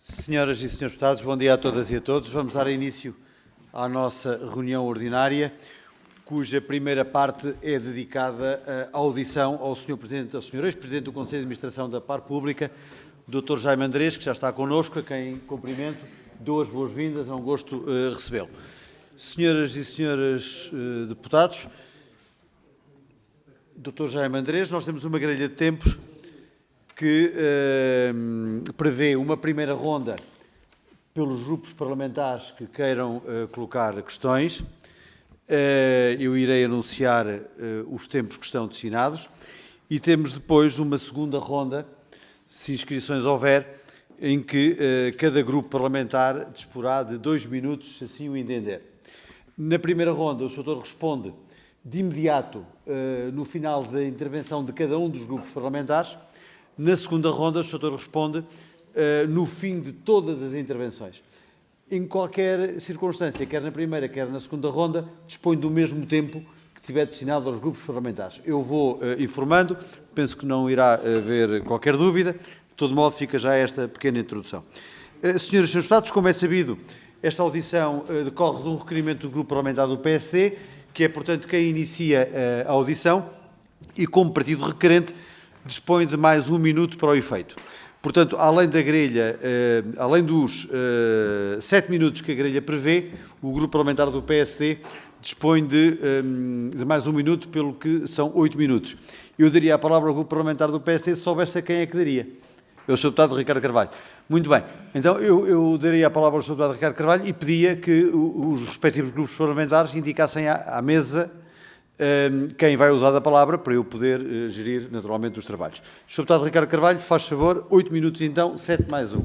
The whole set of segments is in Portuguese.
Senhoras e senhores deputados, bom dia a todas e a todos. Vamos dar início à nossa reunião ordinária, cuja primeira parte é dedicada à audição ao Sr. Presidente, ao Sr. Ex-Presidente do Conselho de Administração da Par Pública, Dr. Jaime Andrés, que já está connosco, a quem cumprimento, dou as boas-vindas, é um gosto recebê-lo. Senhoras e senhores deputados, Dr. Jaime Andrés, nós temos uma grelha de tempos que prevê uma primeira ronda pelos grupos parlamentares que queiram colocar questões. Eu irei anunciar os tempos que estão destinados e temos depois uma segunda ronda, se inscrições houver, em que cada grupo parlamentar disporá de 2 minutos, se assim o entender. Na primeira ronda, o Sr. responde de imediato no final da intervenção de cada um dos grupos parlamentares. Na segunda ronda, o Sr. responde no fim de todas as intervenções. Em qualquer circunstância, quer na primeira, quer na segunda ronda, dispõe do mesmo tempo que tiver destinado aos grupos parlamentares. Eu vou informando, penso que não irá haver qualquer dúvida, de todo modo fica já esta pequena introdução. Senhoras e senhores deputados, como é sabido, esta audição decorre de um requerimento do grupo parlamentar do PSD, que é, portanto, quem inicia a audição e, como partido requerente, dispõe de mais 1 minuto para o efeito. Portanto, além da grelha, além dos 7 minutos que a grelha prevê, o grupo parlamentar do PSD dispõe de mais 1 minuto, pelo que são 8 minutos. Eu daria a palavra ao grupo parlamentar do PSD se soubesse a quem é que daria. Eu sou o deputado Ricardo Carvalho. Muito bem. Então, eu daria a palavra ao Sr. deputado Ricardo Carvalho e pedia que os respectivos grupos parlamentares indicassem à mesa quem vai usar a palavra para eu poder gerir naturalmente os trabalhos. Sr. deputado Ricardo Carvalho, faz favor, 8 minutos então, 7 mais 1.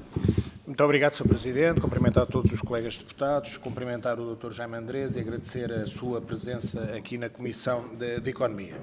Muito obrigado, Sr. Presidente. Cumprimentar todos os colegas deputados, cumprimentar o Dr. Jaime Andrés e agradecer a sua presença aqui na Comissão de Economia.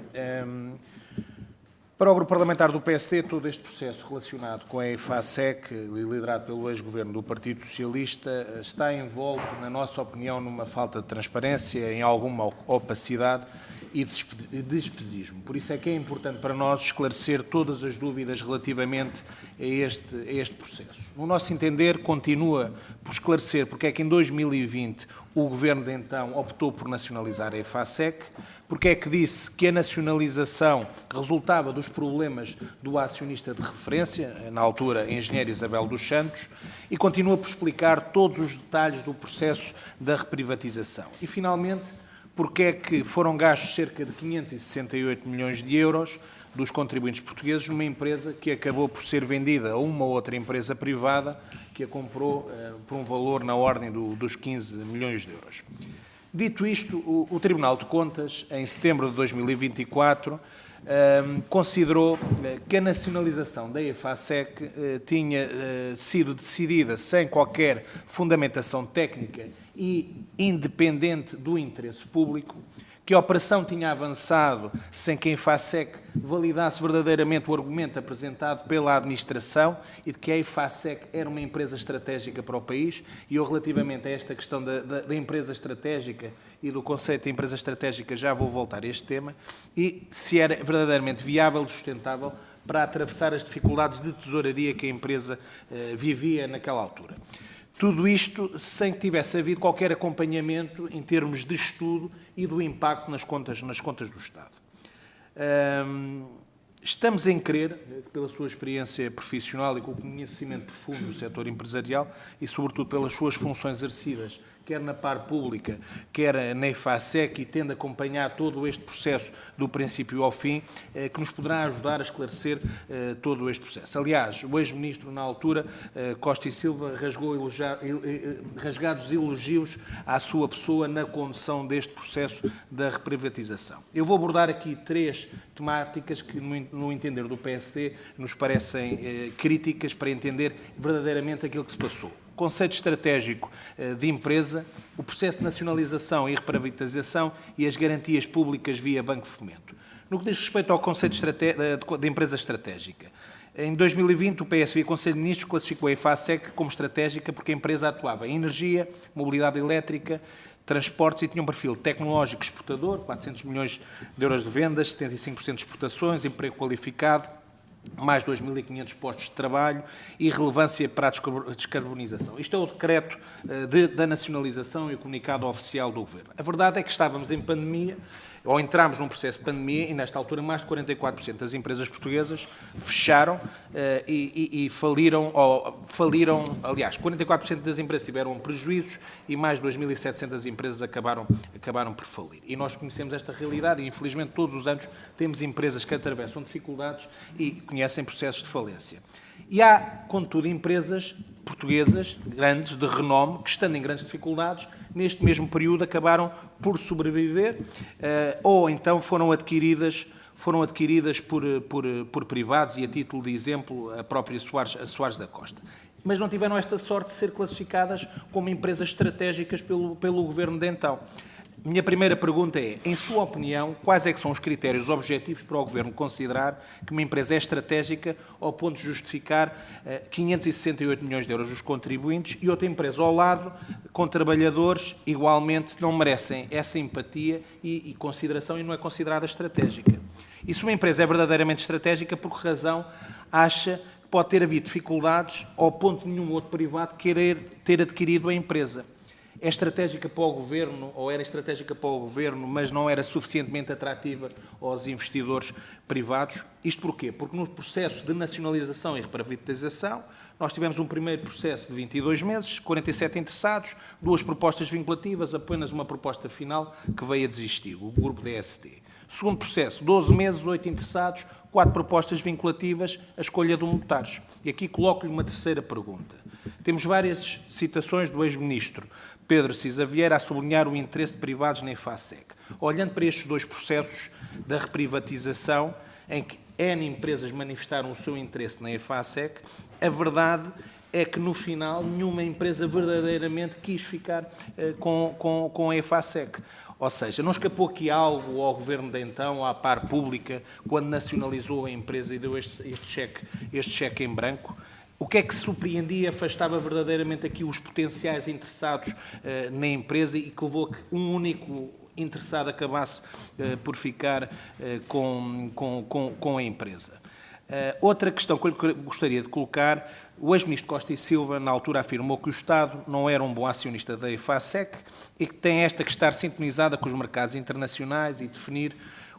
Para o Grupo Parlamentar do PSD, todo este processo relacionado com a EFASEC, liderado pelo ex-governo do Partido Socialista, está envolto, na nossa opinião, numa falta de transparência, em alguma opacidade e despesismo. Por isso é que é importante para nós esclarecer todas as dúvidas relativamente a este processo. No nosso entender, continua por esclarecer porque é que em 2020 o Governo de então optou por nacionalizar a EFASEC, porque é que disse que a nacionalização resultava dos problemas do acionista de referência, na altura a engenheira Isabel dos Santos, e continua por explicar todos os detalhes do processo da reprivatização. E, finalmente, porque é que foram gastos cerca de 568 milhões de euros dos contribuintes portugueses numa empresa que acabou por ser vendida a uma outra empresa privada que a comprou por um valor na ordem dos 15 milhões de euros. Dito isto, o Tribunal de Contas, em setembro de 2024, considerou que a nacionalização da EFASEC tinha sido decidida sem qualquer fundamentação técnica e independente do interesse público, que a operação tinha avançado sem que a EFASEC validasse verdadeiramente o argumento apresentado pela administração e de que a EFASEC era uma empresa estratégica para o país. E eu, relativamente a esta questão da empresa estratégica e do conceito de empresa estratégica, já vou voltar a este tema, e se era verdadeiramente viável e sustentável para atravessar as dificuldades de tesouraria que a empresa vivia naquela altura. Tudo isto sem que tivesse havido qualquer acompanhamento em termos de estudo e do impacto nas contas do Estado. Estamos em crer, pela sua experiência profissional e com o conhecimento profundo do setor empresarial e, sobretudo, pelas suas funções exercidas, quer na Par Pública, quer na EFASEC, e tendo acompanhado todo este processo do princípio ao fim, que nos poderá ajudar a esclarecer todo este processo. Aliás, o ex-ministro, na altura, Costa e Silva, rasgados elogios à sua pessoa na condução deste processo da reprivatização. Eu vou abordar aqui 3 temáticas que, no entender do PSD, nos parecem críticas para entender verdadeiramente aquilo que se passou. Conceito estratégico de empresa, o processo de nacionalização e reprivatização e as garantias públicas via Banco de Fomento. No que diz respeito ao conceito de empresa estratégica, em 2020 o PSD e o Conselho de Ministros classificou a EFASEC como estratégica porque a empresa atuava em energia, mobilidade elétrica, transportes e tinha um perfil tecnológico exportador, 400 milhões de euros de vendas, 75% de exportações, emprego qualificado, mais 2.500 postos de trabalho e relevância para a descarbonização. Isto é o decreto da nacionalização e o comunicado oficial do Governo. A verdade é que estávamos em pandemia, ou entramos num processo de pandemia, e nesta altura mais de 44% das empresas portuguesas fecharam e faliram, aliás, 44% das empresas tiveram prejuízos e mais de 2.700 empresas acabaram por falir. E nós conhecemos esta realidade e, infelizmente, todos os anos temos empresas que atravessam dificuldades e conhecem processos de falência. E há, contudo, empresas portuguesas, grandes, de renome, que, estando em grandes dificuldades, neste mesmo período acabaram por sobreviver ou então foram adquiridas por privados, e a título de exemplo a própria Soares da Costa. Mas não tiveram esta sorte de ser classificadas como empresas estratégicas pelo Governo de então. Minha primeira pergunta é, em sua opinião, quais é que são os critérios objetivos para o Governo considerar que uma empresa é estratégica ao ponto de justificar 568 milhões de euros dos contribuintes e outra empresa ao lado, com trabalhadores, igualmente não merecem essa empatia e consideração e não é considerada estratégica? E se uma empresa é verdadeiramente estratégica, por que razão acha que pode ter havido dificuldades ao ponto de nenhum outro privado querer ter adquirido a empresa? É estratégica para o Governo, ou era estratégica para o Governo, mas não era suficientemente atrativa aos investidores privados? Isto porquê? Porque no processo de nacionalização e reprivatização, nós tivemos um primeiro processo de 22 meses, 47 interessados, 2 propostas vinculativas, apenas uma proposta final que veio a desistir, o grupo DST. Segundo processo, 12 meses, 8 interessados, 4 propostas vinculativas, a escolha do Mutares. E aqui coloco-lhe uma terceira pergunta. Temos várias citações do ex-ministro Pedro Cisa Vieira a sublinhar o interesse de privados na EFASEC. Olhando para estes 2 processos da reprivatização, em que N empresas manifestaram o seu interesse na EFASEC, a verdade é que, no final, nenhuma empresa verdadeiramente quis ficar com a EFASEC. Ou seja, não escapou aqui algo ao Governo de então, à par pública, quando nacionalizou a empresa e deu este cheque em branco? O que é que surpreendia e afastava verdadeiramente aqui os potenciais interessados na empresa e que levou a que um único interessado acabasse por ficar com a empresa? Outra questão que eu gostaria de colocar, o ex-ministro Costa e Silva, na altura, afirmou que o Estado não era um bom acionista da EFASEC e que tem esta que estar sintonizada com os mercados internacionais e definir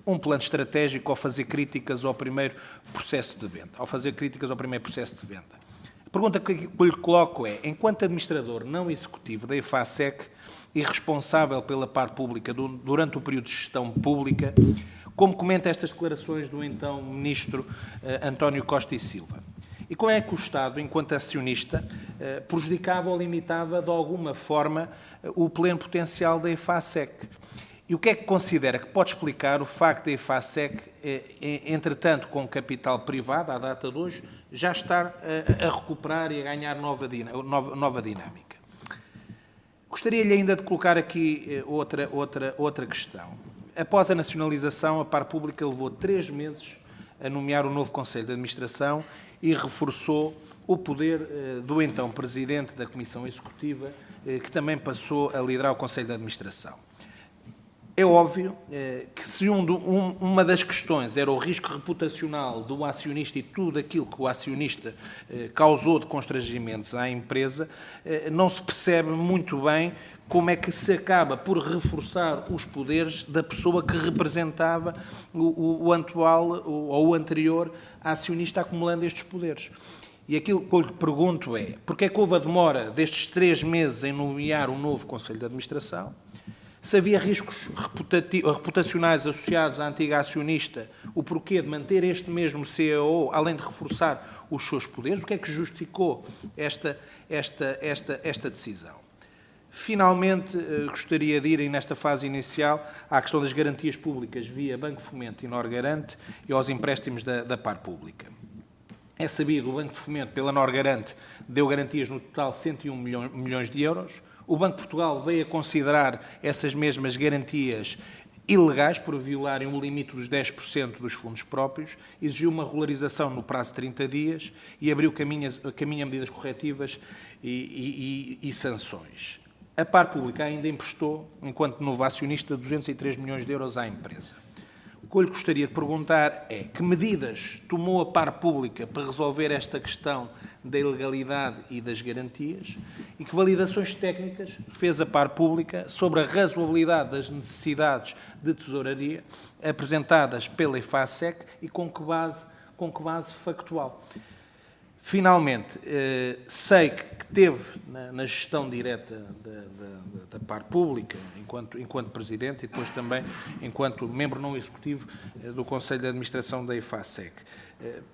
um plano estratégico ao fazer críticas ao primeiro processo de venda. A pergunta que lhe coloco é, enquanto administrador não executivo da EFASEC e responsável pela par pública durante o período de gestão pública, como comenta estas declarações do então ministro António Costa e Silva? E como é que o Estado, enquanto acionista, prejudicava ou limitava de alguma forma o pleno potencial da EFASEC? E o que é que considera que pode explicar o facto da EFASEC, entretanto, com capital privado, à data de hoje, já estar a recuperar e a ganhar nova dinâmica? Gostaria-lhe ainda de colocar aqui outra questão. Após a nacionalização, a par pública levou 3 meses a nomear o novo Conselho de Administração e reforçou o poder do então Presidente da Comissão Executiva, que também passou a liderar o Conselho de Administração. É óbvio que se uma das questões era o risco reputacional do acionista e tudo aquilo que o acionista causou de constrangimentos à empresa, não se percebe muito bem como é que se acaba por reforçar os poderes da pessoa que representava o atual ou o anterior acionista acumulando estes poderes. E aquilo que eu lhe pergunto é, porque é que houve a demora destes 3 meses em nomear um novo Conselho de Administração? Se havia riscos reputacionais associados à antiga acionista, o porquê de manter este mesmo CEO, além de reforçar os seus poderes? O que é que justificou esta decisão? Finalmente, gostaria de ir, nesta fase inicial, à questão das garantias públicas via Banco Fomento e Norgarante e aos empréstimos da par pública. É sabido, o Banco de Fomento, pela Norgarante, deu garantias no total de 101 milhões de euros. O Banco de Portugal veio a considerar essas mesmas garantias ilegais por violarem o limite dos 10% dos fundos próprios, exigiu uma regularização no prazo de 30 dias e abriu caminho a medidas corretivas e sanções. A par pública ainda emprestou, enquanto novo acionista, 203 milhões de euros à empresa. O que eu lhe gostaria de perguntar é que medidas tomou a par pública para resolver esta questão da ilegalidade e das garantias e que validações técnicas fez a par pública sobre a razoabilidade das necessidades de tesouraria apresentadas pela EFASEC e com que base factual. Finalmente, sei que teve na gestão direta da par pública, enquanto Presidente e depois também enquanto membro não executivo do Conselho de Administração da EFASEC.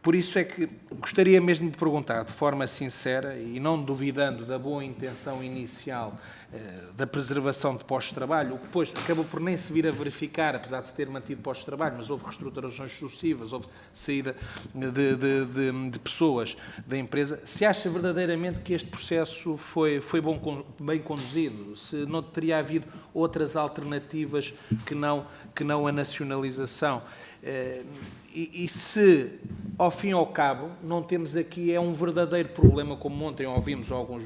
Por isso é que gostaria mesmo de perguntar de forma sincera e não duvidando da boa intenção inicial da preservação de postos de trabalho, o que depois acabou por nem se vir a verificar, apesar de se ter mantido postos de trabalho, mas houve reestruturações sucessivas, houve saída de pessoas da empresa. Se acha verdadeiramente que este processo foi bem conduzido? Se não teria havido outras alternativas que não a nacionalização? E se, ao fim e ao cabo, não temos aqui um verdadeiro problema, como ontem ouvimos alguns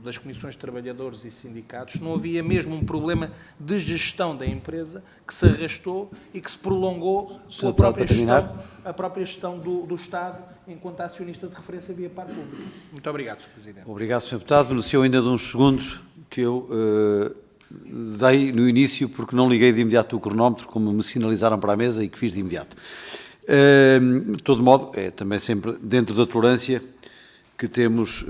das comissões de trabalhadores e sindicatos, não havia mesmo um problema de gestão da empresa que se arrastou e que se prolongou com a própria gestão do Estado enquanto acionista de referência via par pública. Muito obrigado, Sr. Presidente. Obrigado, Sr. Deputado. Beneficiou ainda de uns segundos que eu dei no início porque não liguei de imediato o cronómetro, como me sinalizaram para a mesa e que fiz de imediato. De todo modo, é também sempre dentro da tolerância que temos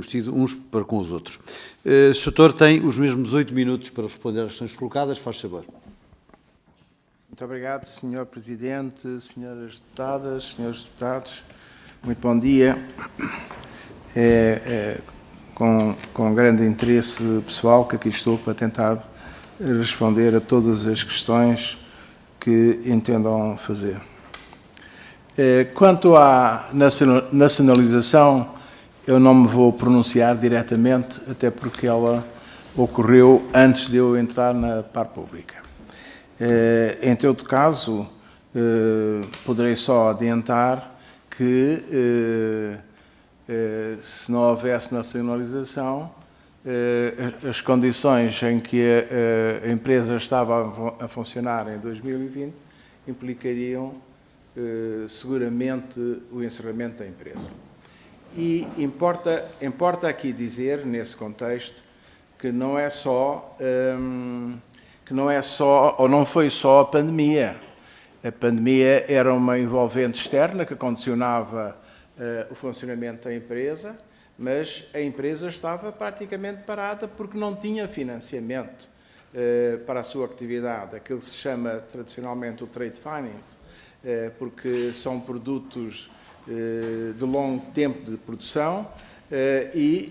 tido uns para com os outros. O Sr. tem os mesmos 8 minutos para responder às questões colocadas. Faz favor. Muito obrigado, Sr. Presidente, Senhoras Deputadas, Senhores Deputados. Muito bom dia. Com grande interesse pessoal que aqui estou para tentar responder a todas as questões que entendam fazer. Quanto à nacionalização, eu não me vou pronunciar diretamente, até porque ela ocorreu antes de eu entrar na par pública. Em todo caso, poderei só adiantar que, se não houvesse nacionalização, as condições em que a empresa estava a funcionar em 2020 implicariam seguramente o encerramento da empresa. E importa aqui dizer, nesse contexto, que não foi só a pandemia. A pandemia era uma envolvente externa que condicionava o funcionamento da empresa, mas a empresa estava praticamente parada porque não tinha financiamento para a sua atividade, aquilo que se chama tradicionalmente o trade finance, porque são produtos de longo tempo de produção e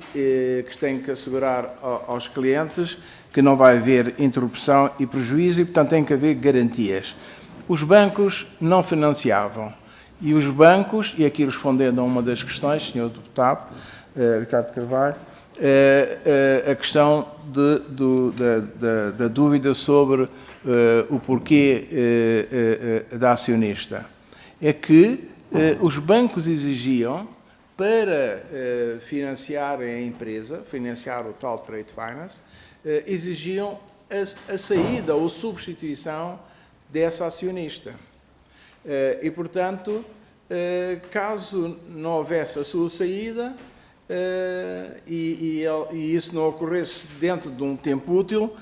que têm que assegurar aos clientes que não vai haver interrupção e prejuízo e, portanto, tem que haver garantias. Os bancos não financiavam e os bancos, e aqui respondendo a uma das questões, Sr. Deputado Ricardo Carvalho, a questão da dúvida sobre o porquê da acionista. É que os bancos exigiam, para financiarem a empresa, financiar o tal trade finance, exigiam a saída ou substituição dessa acionista. E, portanto, caso não houvesse a sua saída, e isso não ocorresse dentro de um tempo útil,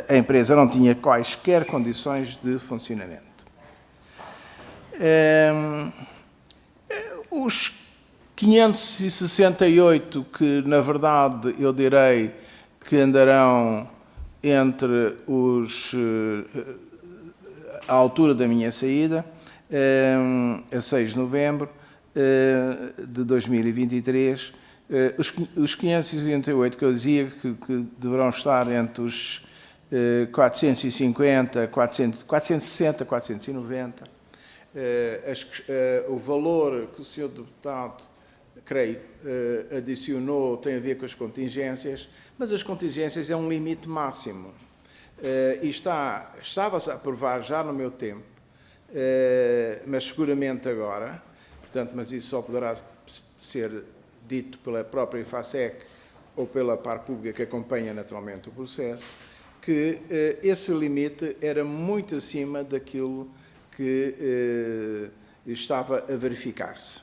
a empresa não tinha quaisquer condições de funcionamento. Os 568 que, na verdade, eu direi que andarão entre a altura da minha saída, a 6 de novembro, de 2023, os 568 que eu dizia que deverão estar entre os 450, 460, 490. O valor que o Sr. Deputado, creio, adicionou tem a ver com as contingências, mas as contingências é um limite máximo. E estava-se a aprovar já no meu tempo, mas seguramente agora, portanto, mas isso só poderá ser dito pela própria EFASEC ou pela par pública que acompanha naturalmente o processo, que esse limite era muito acima daquilo que estava a verificar-se.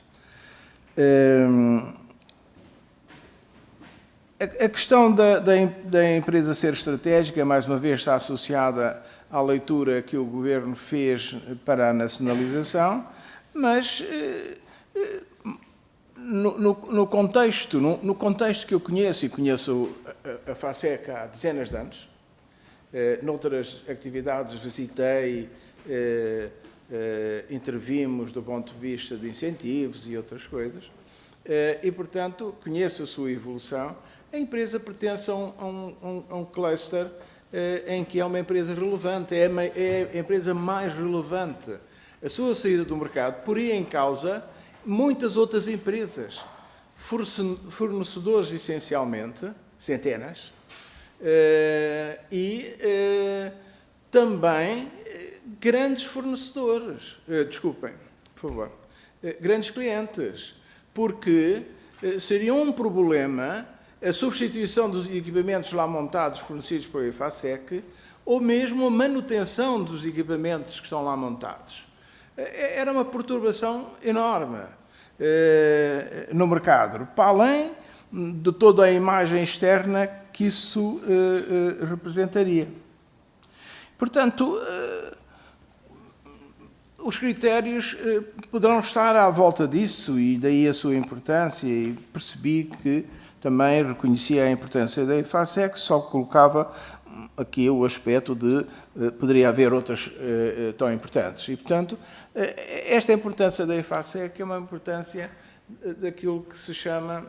A questão da empresa ser estratégica, mais uma vez, está associada à leitura que o Governo fez para a nacionalização, mas no contexto que eu conheço, e conheço a FASEC há dezenas de anos, noutras atividades visitei, intervimos do ponto de vista de incentivos e outras coisas, e, portanto, conheço a sua evolução. A empresa pertence a um cluster em que é uma empresa relevante, é a empresa mais relevante. A sua saída do mercado poria em causa muitas outras empresas, fornecedores essencialmente, centenas, e também grandes fornecedores, desculpem, por favor, grandes clientes, porque seria um problema a substituição dos equipamentos lá montados fornecidos pela IFASEC ou mesmo a manutenção dos equipamentos que estão lá montados. Era uma perturbação enorme no mercado, para além de toda a imagem externa que isso representaria. Portanto, os critérios poderão estar à volta disso e daí a sua importância, e percebi que também reconhecia a importância da IFASEC, só colocava aqui o aspecto de poderia haver outras tão importantes. E, portanto, esta importância da IFASEC é uma importância daquilo que se chama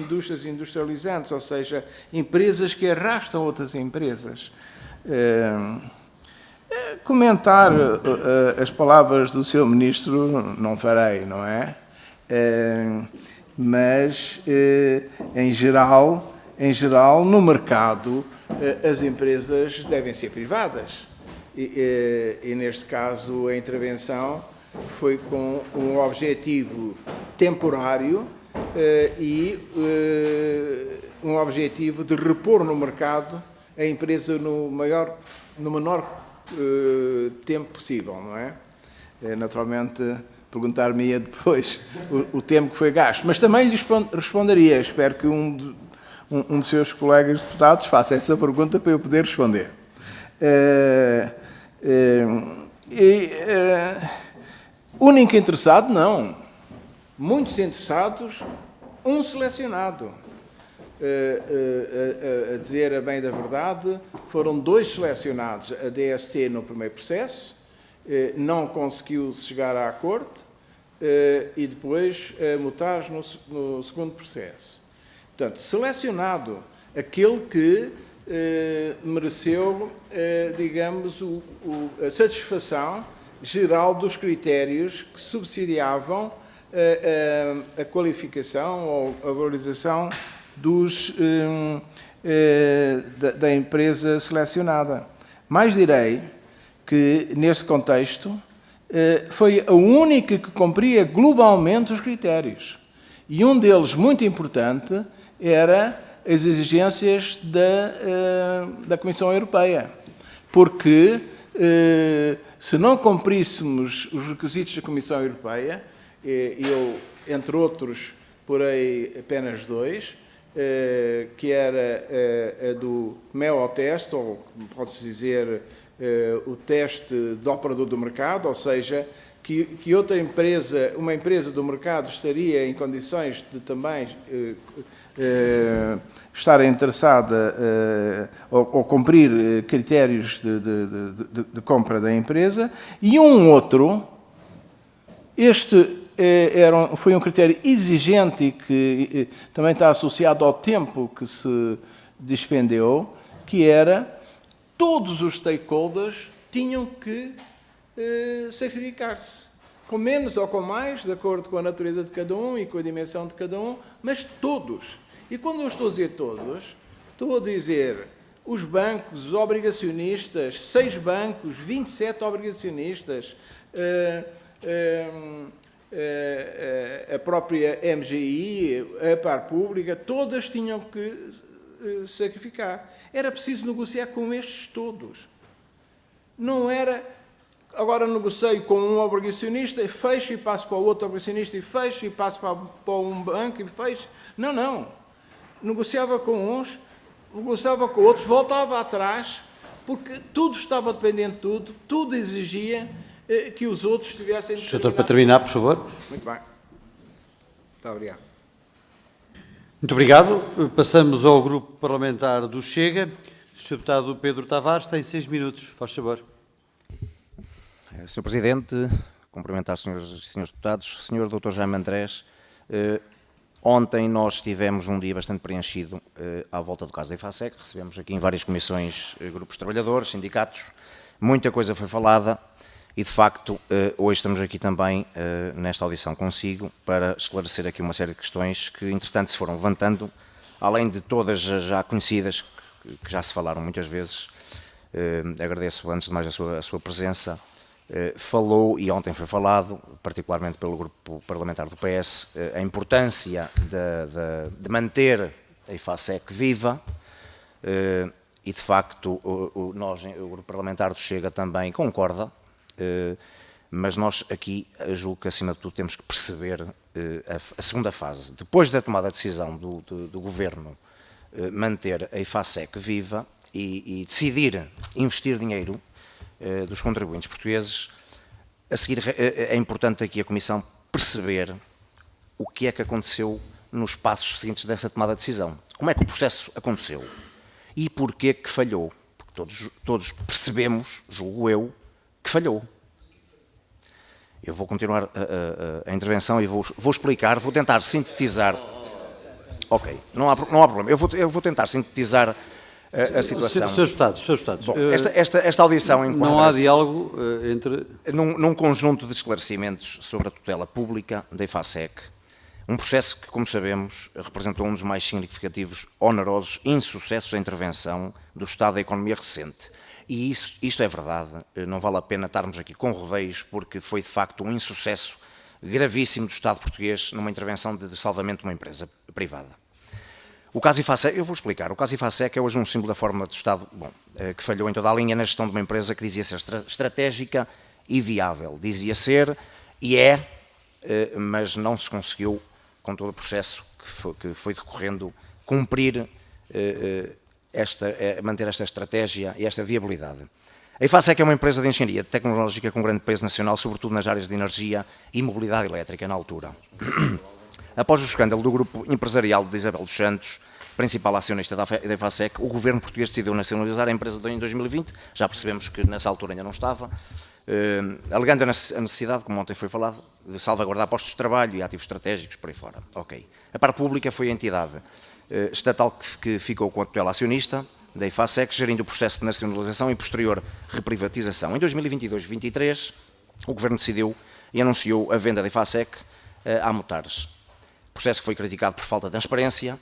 indústrias industrializantes, ou seja, empresas que arrastam outras empresas. Comentar as palavras do Sr. Ministro não farei, não é? Mas, em geral, no mercado, as empresas devem ser privadas. E neste caso, a intervenção foi com um objetivo temporário e um objetivo de repor no mercado a empresa no menor tempo possível, não é? Naturalmente, perguntar-me-ia depois o tempo que foi gasto. Mas também lhe responderia. Espero que um dos seus colegas deputados faça essa pergunta para eu poder responder. Único interessado, não. Muitos interessados, um selecionado. A dizer a bem da verdade, foram 2 selecionados. A DST no primeiro processo, não conseguiu chegar a acordo, e depois a Mutares no segundo processo. Portanto, selecionado aquele que mereceu, digamos, a satisfação geral dos critérios que subsidiavam a qualificação ou a valorização da empresa selecionada. Mais direi que, nesse contexto, foi a única que cumpria globalmente os critérios. E um deles, muito importante, era as exigências da Comissão Europeia. Porque, se não cumpríssemos os requisitos da Comissão Europeia, eu, entre outros, porei apenas 2, que era a do MEO teste, ou pode-se dizer o teste de operador do mercado, ou seja, que outra empresa, uma empresa do mercado estaria em condições de também estar interessada ou cumprir critérios de compra da empresa, e um outro, foi um critério exigente e que também está associado ao tempo que se despendeu, que era todos os stakeholders tinham que sacrificar-se, com menos ou com mais, de acordo com a natureza de cada um e com a dimensão de cada um, mas todos. E quando eu estou a dizer todos, estou a dizer os bancos, os obrigacionistas, 6 bancos, 27 obrigacionistas, a própria MGI, a Par Pública, todas tinham que sacrificar. Era preciso negociar com estes todos. Não era agora negocio com um obrigacionista e fecho e passo para o outro obrigacionista e fecho e passo para um banco e fecho. Não, não. Negociava com uns, negociava com outros, voltava atrás, porque tudo estava dependente de tudo, tudo exigia que os outros tivessem... Doutor, para terminar, por favor. Muito bem. Muito obrigado. Muito obrigado. Passamos ao grupo parlamentar do Chega. O Sr. Deputado Pedro Tavares tem 6 minutos. Faz favor. Sr. Presidente, cumprimentar os senhores deputados. Sr. Dr. Jaime Andrés, ontem nós tivemos um dia bastante preenchido à volta do caso da IFASEC. Recebemos aqui em várias comissões grupos de trabalhadores, sindicatos. Muita coisa foi falada e, de facto, hoje estamos aqui também nesta audição consigo para esclarecer aqui uma série de questões que, entretanto, se foram levantando, além de todas já conhecidas, que já se falaram muitas vezes. Agradeço, antes de mais, a sua presença. Falou, e ontem foi falado, particularmente pelo grupo parlamentar do PS, a importância de manter a IFASEC viva e, de facto, o grupo parlamentar do Chega também concorda, mas nós aqui, julgo que, acima de tudo, temos que perceber a segunda fase. Depois da tomada de decisão do Governo manter a IFASEC viva e decidir investir dinheiro dos contribuintes portugueses, a seguir é importante aqui a Comissão perceber o que é que aconteceu nos passos seguintes dessa tomada de decisão. Como é que o processo aconteceu e porquê que falhou? Porque todos percebemos, julgo eu, que falhou. Eu vou continuar a intervenção e vou explicar, vou tentar sintetizar. Ok, não há problema. Eu vou tentar sintetizar a situação. Senhores deputados. Bom, esta audição enquadra-se... Não há diálogo entre... Num conjunto de esclarecimentos sobre a tutela pública da IFASEC, um processo que, como sabemos, representou um dos mais significativos, onerosos insucessos da intervenção do Estado da economia recente. E isto é verdade, não vale a pena estarmos aqui com rodeios, porque foi de facto um insucesso gravíssimo do Estado português numa intervenção de salvamento de uma empresa privada. O caso IFASEC, eu vou explicar, o caso IFASEC é hoje um símbolo da forma do Estado, que falhou em toda a linha na gestão de uma empresa que dizia ser estratégica e viável. Dizia ser e é, mas não se conseguiu, com todo o processo que foi decorrendo, cumprir manter esta estratégia e esta viabilidade. A IFASEC é uma empresa de engenharia tecnológica com grande peso nacional, sobretudo nas áreas de energia e mobilidade elétrica, na altura. Após o escândalo do grupo empresarial de Isabel dos Santos, principal acionista da IFASEC, o governo português decidiu nacionalizar a empresa em 2020, já percebemos que nessa altura ainda não estava, alegando a necessidade, como ontem foi falado, de salvaguardar postos de trabalho e ativos estratégicos por aí fora. Ok. A Par Pública foi a entidade estatal que ficou com a tutela acionista da IFASEC, gerindo o processo de nacionalização e posterior reprivatização. Em 2022-23, o governo decidiu e anunciou a venda da IFASEC à Mutares. Processo que foi criticado por falta de transparência,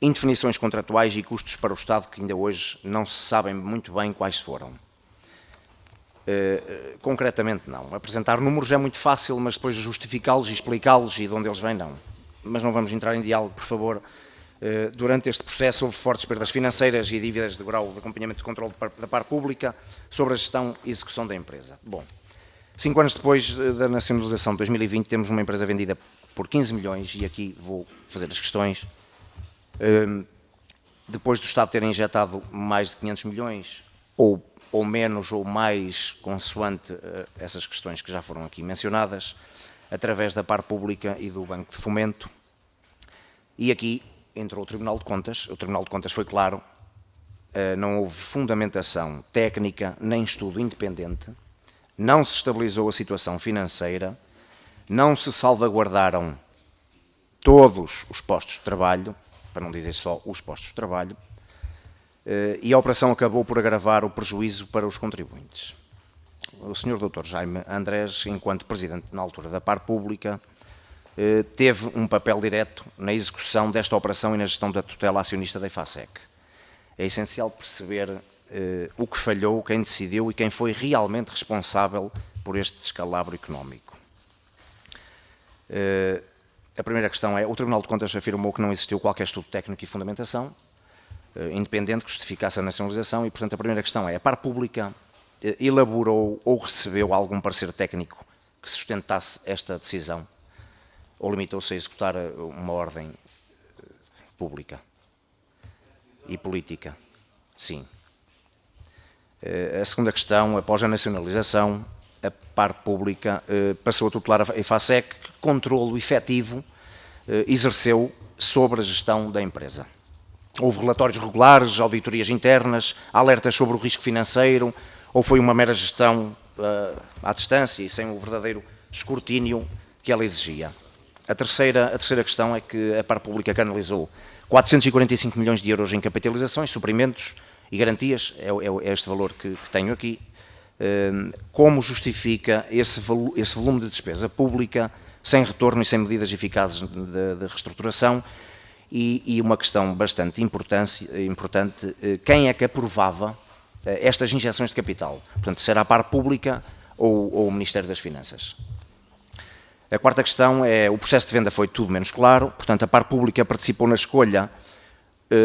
indefinições contratuais e custos para o Estado que ainda hoje não se sabem muito bem quais foram. Concretamente não. Apresentar números é muito fácil, mas depois justificá-los e explicá-los e de onde eles vêm não. Mas não vamos entrar em diálogo, por favor. Durante este processo houve fortes perdas financeiras e dívidas de grau de acompanhamento de controle da Par Pública sobre a gestão e execução da empresa. Bom, 5 anos depois da nacionalização de 2020 temos uma empresa vendida por 15 milhões e aqui vou fazer as questões. Depois do Estado ter injetado mais de 500 milhões ou menos ou mais, consoante essas questões que já foram aqui mencionadas, através da Par Pública e do Banco de Fomento. E aqui entrou o Tribunal de Contas. O Tribunal de Contas foi claro, não houve fundamentação técnica nem estudo independente, não se estabilizou a situação financeira, não se salvaguardaram todos os postos de trabalho, para não dizer só os postos de trabalho, e a operação acabou por agravar o prejuízo para os contribuintes. O Sr. Dr. Jaime Andrés, enquanto Presidente na altura da Par Pública, teve um papel direto na execução desta operação e na gestão da tutela acionista da IFASEC. É essencial perceber o que falhou, quem decidiu e quem foi realmente responsável por este descalabro económico. A primeira questão é, o Tribunal de Contas afirmou que não existiu qualquer estudo técnico e fundamentação independente que justificasse a nacionalização e, portanto, a primeira questão é, a Par Pública elaborou ou recebeu algum parecer técnico que sustentasse esta decisão? Ou limitou-se a executar uma ordem pública e política? Sim. A segunda questão, após a nacionalização, a par pública passou a tutelar a EFASEC, que controlo efetivo exerceu sobre a gestão da empresa. Houve relatórios regulares, auditorias internas, alertas sobre o risco financeiro, ou foi uma mera gestão à distância e sem o verdadeiro escrutínio que ela exigia? A terceira questão é que a par pública canalizou 445 milhões de euros em capitalizações, suprimentos e garantias, é este valor que tenho aqui. Como justifica esse volume de despesa pública sem retorno e sem medidas eficazes de reestruturação? E uma questão bastante importante, quem é que aprovava estas injeções de capital? Portanto, será a par pública ou o Ministério das Finanças? A quarta questão é, o processo de venda foi tudo menos claro, portanto, a par pública participou na escolha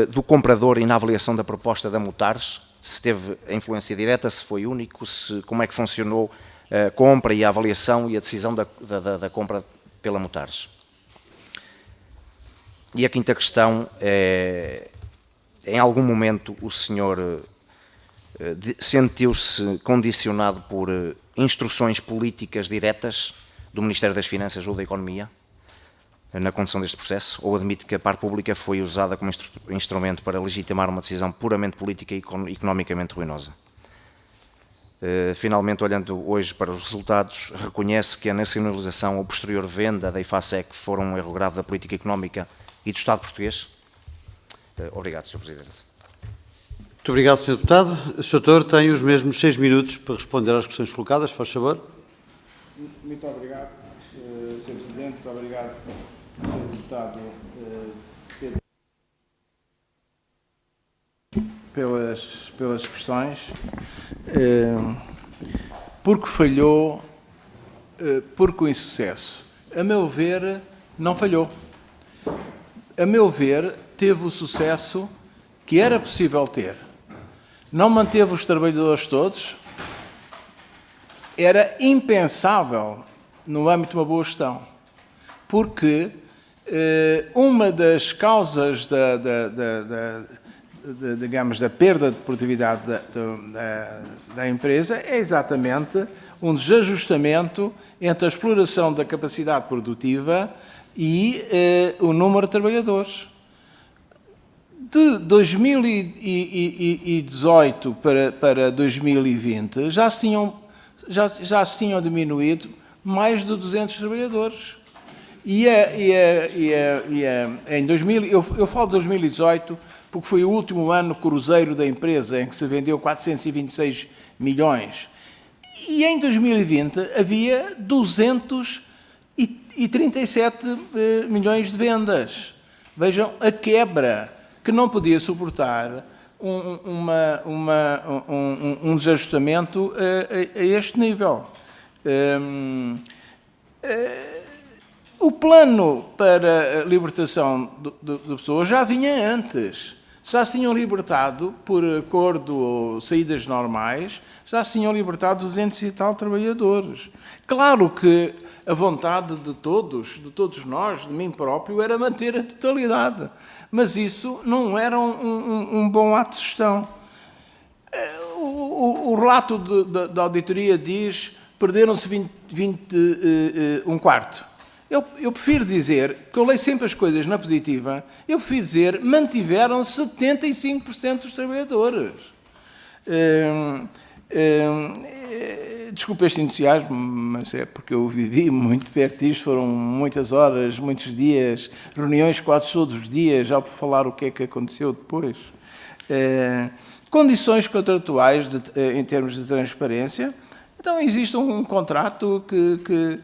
do comprador e na avaliação da proposta da Mutares, se teve a influência direta, se foi único, como é que funcionou a compra e a avaliação e a decisão da compra pela Mutares. E a quinta questão é, em algum momento o senhor sentiu-se condicionado por instruções políticas diretas do Ministério das Finanças ou da Economia na condução deste processo, ou admite que a par pública foi usada como instrumento para legitimar uma decisão puramente política e economicamente ruinosa? Finalmente, olhando hoje para os resultados, reconhece que a nacionalização ou posterior venda da EFASEC foram um erro grave da política económica e do Estado português? Obrigado, Sr. Presidente. Muito obrigado, Sr. Deputado. O Sr. Doutor tem os mesmos 6 minutos para responder às questões colocadas, faz favor. Muito obrigado, Sr. Presidente. Muito obrigado, Sr. Deputado Pedro, pelas questões. Porque falhou, porque o insucesso? A meu ver, não falhou. A meu ver, teve o sucesso que era possível ter. Não manteve os trabalhadores todos. Era impensável no âmbito de uma boa gestão, porque uma das causas digamos, da perda de produtividade da empresa é exatamente um desajustamento entre a exploração da capacidade produtiva e o número de trabalhadores. De 2018 para 2020 já se tinham diminuído mais de 200 trabalhadores. Em 2000, eu falo de 2018 porque foi o último ano cruzeiro da empresa em que se vendeu 426 milhões. E em 2020 havia 237 milhões de vendas. Vejam a quebra que não podia suportar um desajustamento a este nível. O plano para a libertação de pessoas já vinha antes. Já se tinham libertado, por acordo ou saídas normais, já se tinham libertado 200 e tal trabalhadores. Claro que a vontade de todos nós, de mim próprio, era manter a totalidade. Mas isso não era um bom ato de gestão. O relato da auditoria diz que perderam-se um quarto. Eu prefiro dizer, que eu leio sempre as coisas na positiva, eu prefiro dizer mantiveram 75% dos trabalhadores. Desculpe este entusiasmo, mas é porque eu vivi muito perto disto, foram muitas horas, muitos dias, reuniões quase todos os dias, já por falar o que é que aconteceu depois. Condições contratuais em termos de transparência. Então, existe um contrato que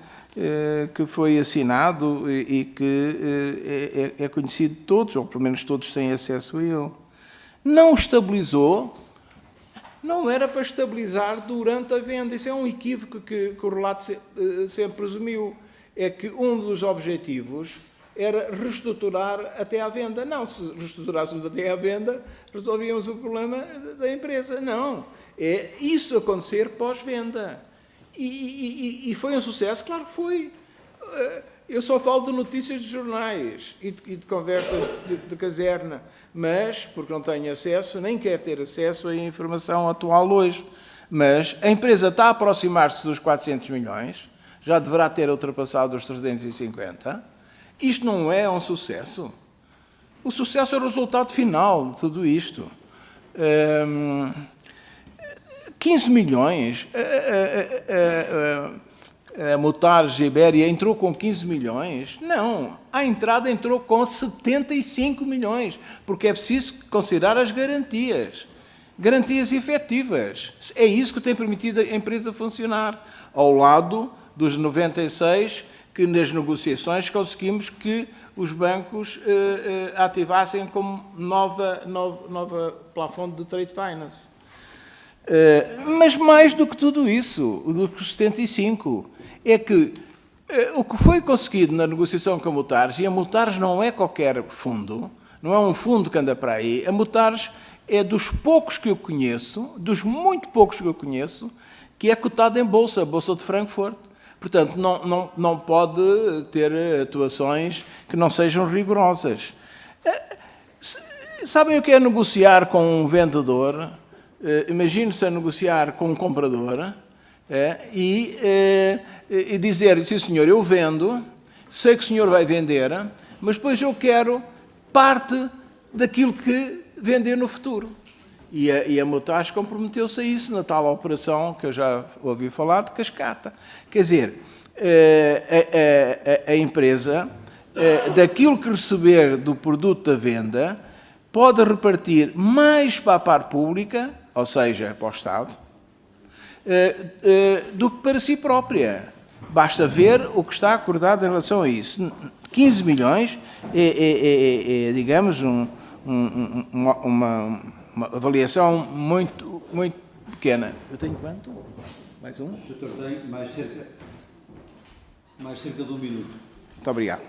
foi assinado e que é conhecido de todos, ou pelo menos todos têm acesso a ele. Não estabilizou, não era para estabilizar durante a venda. Isso é um equívoco que o relato sempre presumiu. É que um dos objetivos era reestruturar até à venda. Não, se reestruturássemos até à venda, resolvíamos o problema da empresa. Não. é isso acontecer pós-venda. E foi um sucesso? Claro que foi. Eu só falo de notícias de jornais e de conversas de caserna, mas, porque não tenho acesso, nem quero ter acesso à informação atual hoje. Mas a empresa está a aproximar-se dos 400 milhões, já deverá ter ultrapassado os 350. Isto não é um sucesso. O sucesso é o resultado final de tudo isto. 15 milhões. A Mutares Ibéria entrou com 15 milhões? Não. A entrada entrou com 75 milhões, porque é preciso considerar as garantias. Garantias efetivas. É isso que tem permitido a empresa funcionar, ao lado dos 96 que nas negociações conseguimos que os bancos ativassem como nova plafond de trade finance. Mas mais do que tudo isso, do que os 75, é que o que foi conseguido na negociação com a Mutares, e a Mutares não é qualquer fundo, não é um fundo que anda para aí, a Mutares é dos poucos que eu conheço, dos muito poucos que eu conheço, que é cotado em bolsa, a Bolsa de Frankfurt. Portanto, não pode ter atuações que não sejam rigorosas. Sabem o que é negociar com um vendedor? Imagine-se a negociar com um comprador e dizer, sim senhor, eu vendo, sei que o senhor vai vender, mas depois eu quero parte daquilo que vender no futuro. E a Mutares comprometeu-se a isso na tal operação que eu já ouvi falar de cascata. Quer dizer, a empresa, daquilo que receber do produto da venda, pode repartir mais para a parte pública, ou seja, para o Estado, do que para si própria. Basta ver o que está acordado em relação a isso. 15 milhões digamos, uma avaliação muito pequena. Eu tenho quanto? Mais um? O doutor tem mais cerca de 1 minuto. Muito obrigado.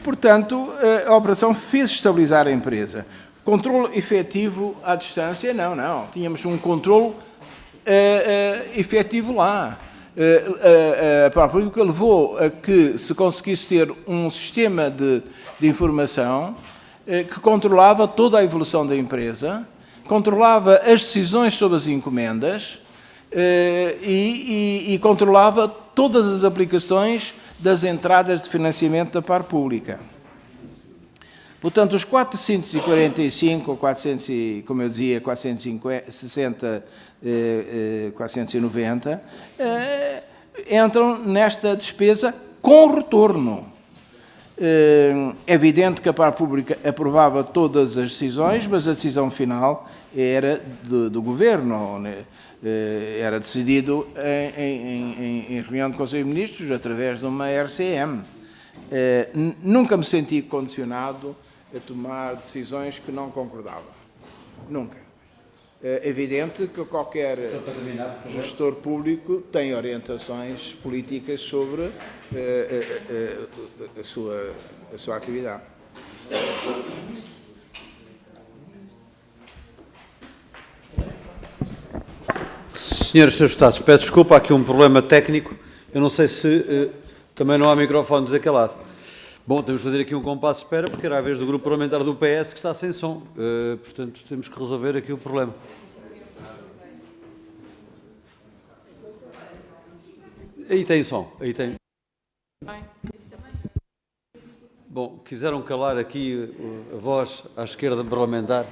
Portanto, a operação fez estabilizar a empresa. Controle efetivo à distância? Não. Tínhamos um controle efetivo lá. A própria pública levou a que se conseguisse ter um sistema de informação que controlava toda a evolução da empresa, controlava as decisões sobre as encomendas e controlava todas as aplicações das entradas de financiamento da parte pública. Portanto, os 445, ou 400, como eu dizia, 460, 490, entram nesta despesa com retorno. É evidente que a parte pública aprovava todas as decisões, mas a decisão final era do Governo, né? Era decidido em reunião de Conselho de Ministros através de uma RCM. Nunca me senti condicionado a tomar decisões que não concordava. Nunca. É evidente que qualquer gestor público tem orientações políticas sobre a sua atividade. Senhores Srs. Deputados, peço desculpa, há aqui um problema técnico. Eu não sei se também não há microfones daquele lado. Bom, temos de fazer aqui um compasso de espera, porque era a vez do grupo parlamentar do PS que está sem som. Portanto, temos que resolver aqui o problema. Aí tem som, aí tem. Bom, quiseram calar aqui a voz à esquerda parlamentar.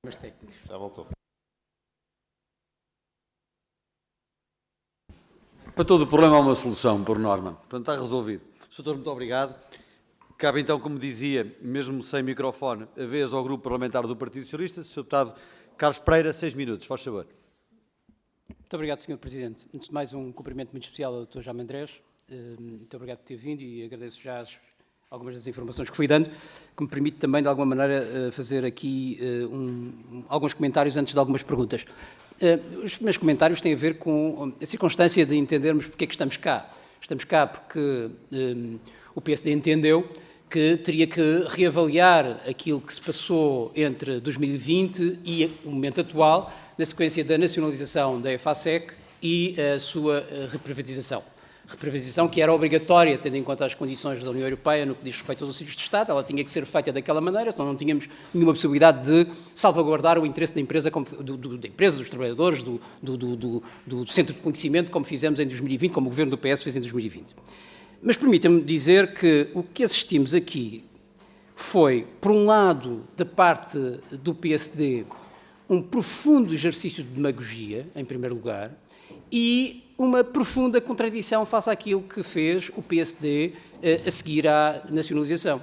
Mas técnicos. Já voltou. Para todo o problema há uma solução, por norma. Portanto, está resolvido. Doutor, muito obrigado. Cabe então, como dizia, mesmo sem microfone, a vez ao Grupo Parlamentar do Partido Socialista, Sr. Deputado Carlos Pereira, 6 minutos, faz favor. Muito obrigado, Sr. Presidente. Antes de mais, um cumprimento muito especial ao Dr. Jaime Andrés. Muito obrigado por ter vindo e agradeço já algumas das informações que fui dando, que me permite também, de alguma maneira, fazer aqui alguns comentários antes de algumas perguntas. Os meus comentários têm a ver com a circunstância de entendermos porque é que estamos cá. Estamos cá porque o PSD entendeu que teria que reavaliar aquilo que se passou entre 2020 e o momento atual, na sequência da nacionalização da EFASEC e a sua reprivatização. Reprivatização que era obrigatória, tendo em conta as condições da União Europeia no que diz respeito aos auxílios de Estado, ela tinha que ser feita daquela maneira, senão não tínhamos nenhuma possibilidade de salvaguardar o interesse da empresa, da empresa, dos trabalhadores, do centro de conhecimento, como fizemos em 2020, como o governo do PS fez em 2020. Mas permita-me dizer que o que assistimos aqui foi, por um lado, da parte do PSD, um profundo exercício de demagogia, em primeiro lugar, e uma profunda contradição face àquilo que fez o PSD a seguir à nacionalização.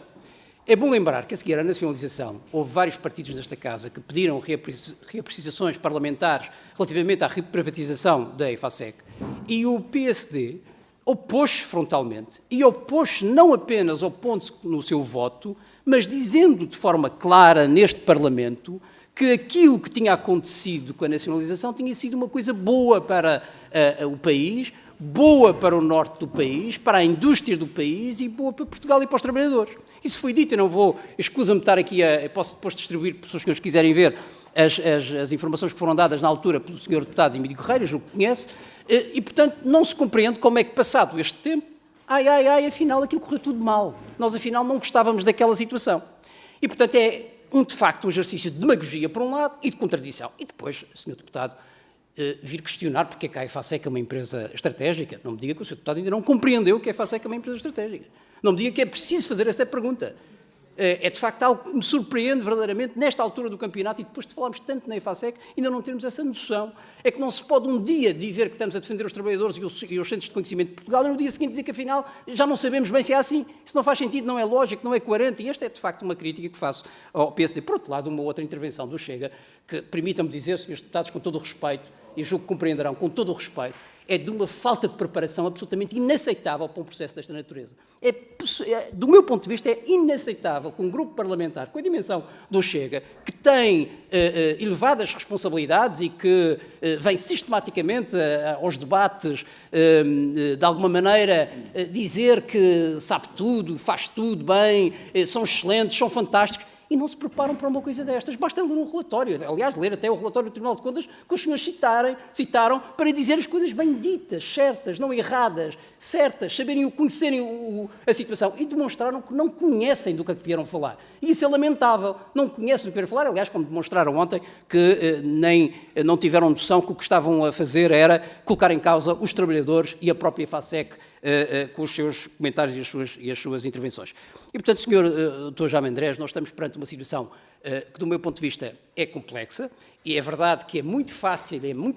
É bom lembrar que, a seguir à nacionalização, houve vários partidos nesta Casa que pediram reapreciações parlamentares relativamente à reprivatização da EFASEC, e o PSD opôs-se frontalmente, e opôs-se não apenas opondo-se no seu voto, mas dizendo de forma clara neste Parlamento que aquilo que tinha acontecido com a nacionalização tinha sido uma coisa boa para o país, boa para o norte do país, para a indústria do país e boa para Portugal e para os trabalhadores. Isso foi dito, eu não vou, escusa-me estar aqui, posso depois distribuir para os senhores que quiserem ver as informações que foram dadas na altura pelo senhor deputado Emílio Guerreiro, julgo que conhece, e portanto não se compreende como é que passado este tempo, afinal aquilo correu tudo mal. Nós afinal não gostávamos daquela situação. E portanto é de facto um exercício de demagogia por um lado e de contradição. E depois, senhor deputado, vir questionar porque é que a EFASEC é uma empresa estratégica. Não me diga que o senhor deputado ainda não compreendeu que a EFASEC é uma empresa estratégica. Não me diga que é preciso fazer essa pergunta. É de facto algo que me surpreende verdadeiramente nesta altura do campeonato e depois de falarmos tanto na EFASEC ainda não termos essa noção. É que não se pode um dia dizer que estamos a defender os trabalhadores e os centros de conhecimento de Portugal e no dia seguinte dizer que afinal já não sabemos bem se é assim. Isso não faz sentido, não é lógico, não é coerente e esta é de facto uma crítica que faço ao PSD. Por outro lado, uma outra intervenção do Chega que, permitam-me dizer, senhores deputados, com todo o respeito, e julgo que compreenderão, com todo o respeito, é de uma falta de preparação absolutamente inaceitável para um processo desta natureza. Do meu ponto de vista, é inaceitável que um grupo parlamentar com a dimensão do Chega, que tem elevadas responsabilidades e que vem sistematicamente aos debates, de alguma maneira, dizer que sabe tudo, faz tudo bem, são excelentes, são fantásticos, e não se preparam para uma coisa destas. Basta ler um relatório, aliás, ler até o relatório do Tribunal de Contas que os senhores citaram para dizer as coisas bem ditas, certas, não erradas, certas, saberem, conhecerem a situação e demonstraram que não conhecem do que vieram falar. E isso é lamentável. Não conhecem do que vieram falar, aliás, como demonstraram ontem, que nem não tiveram noção que o que estavam a fazer era colocar em causa os trabalhadores e a própria EFASEC com os seus comentários e as suas intervenções. E, portanto, Sr. Dr. Jaime Andrés, nós estamos perante uma situação que, do meu ponto de vista, é complexa, e é verdade que é muito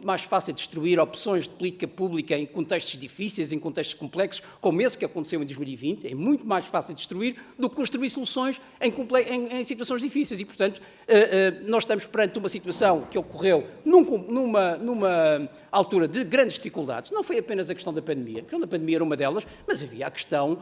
mais fácil destruir opções de política pública em contextos difíceis, em contextos complexos, como esse que aconteceu em 2020, é muito mais fácil destruir do que construir soluções em situações difíceis. E, portanto, nós estamos perante uma situação que ocorreu numa altura de grandes dificuldades. Não foi apenas a questão da pandemia. A questão da pandemia era uma delas, mas havia a questão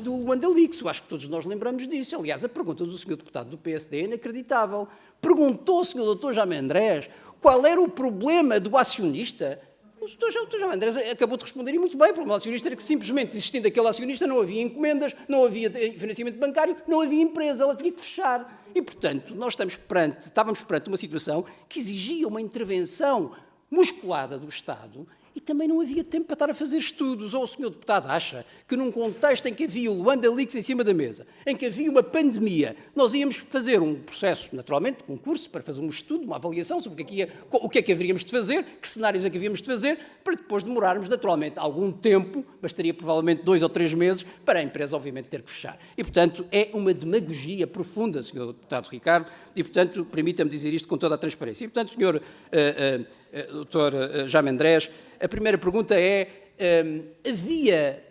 do Luanda Leaks. Eu acho que todos nós lembramos disso. Aliás, a pergunta do Sr. deputado do PSD é inacreditável. Perguntou o Sr. Dr. Jaime Andrés qual era o problema do acionista. O Dr. Jaime Andrés acabou de responder e muito bem. O problema do acionista era que simplesmente existindo aquele acionista não havia encomendas, não havia financiamento bancário, não havia empresa, ela tinha que fechar. E, portanto, nós estávamos perante uma situação que exigia uma intervenção musculada do Estado e também não havia tempo para estar a fazer estudos. Ou o Sr. Deputado acha que num contexto em que havia o Luanda Leaks em cima da mesa, em que havia uma pandemia, nós íamos fazer um processo, naturalmente, de concurso, para fazer um estudo, uma avaliação sobre o que é que haveríamos de fazer, que cenários é que havíamos de fazer, para depois demorarmos, naturalmente, algum tempo, bastaria provavelmente 2 ou 3 meses, para a empresa, obviamente, ter que fechar. E, portanto, é uma demagogia profunda, Sr. Deputado Ricardo, e, portanto, permita-me dizer isto com toda a transparência. E, portanto, Sr. Dr. Jaime Andrés, a primeira pergunta é, havia,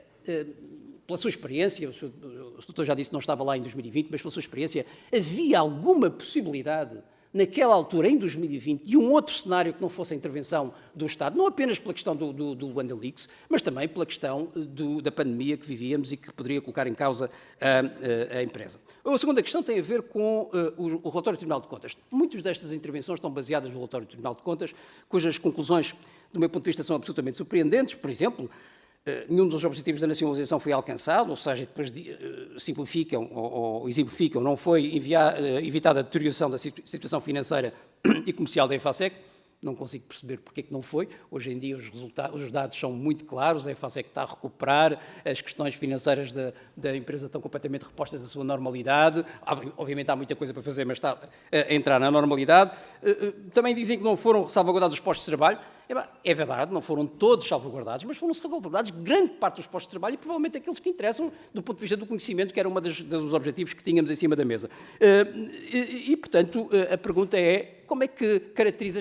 pela sua experiência, o doutor já disse que não estava lá em 2020, mas pela sua experiência, havia alguma possibilidade naquela altura, em 2020, de um outro cenário que não fosse a intervenção do Estado, não apenas pela questão do Luanda-Leaks, mas também pela questão da pandemia que vivíamos e que poderia colocar em causa a empresa. A segunda questão tem a ver com o relatório do Tribunal de Contas. Muitas destas intervenções estão baseadas no relatório do Tribunal de Contas, cujas conclusões, do meu ponto de vista, são absolutamente surpreendentes. Por exemplo, nenhum dos objetivos da nacionalização foi alcançado, ou seja, depois simplificam ou exemplificam, não foi evitada a deterioração da situação financeira e comercial da EFASEC. Não consigo perceber porque é que não foi. Hoje em dia os dados são muito claros, a EFASEC está a recuperar, as questões financeiras da empresa estão completamente repostas à sua normalidade. Obviamente há muita coisa para fazer, mas está a entrar na normalidade. Também dizem que não foram salvaguardados os postos de trabalho. É verdade, não foram todos salvaguardados, mas foram salvaguardados grande parte dos postos de trabalho e provavelmente aqueles que interessam do ponto de vista do conhecimento, que era um dos objetivos que tínhamos em cima da mesa. Portanto, a pergunta é como é que caracteriza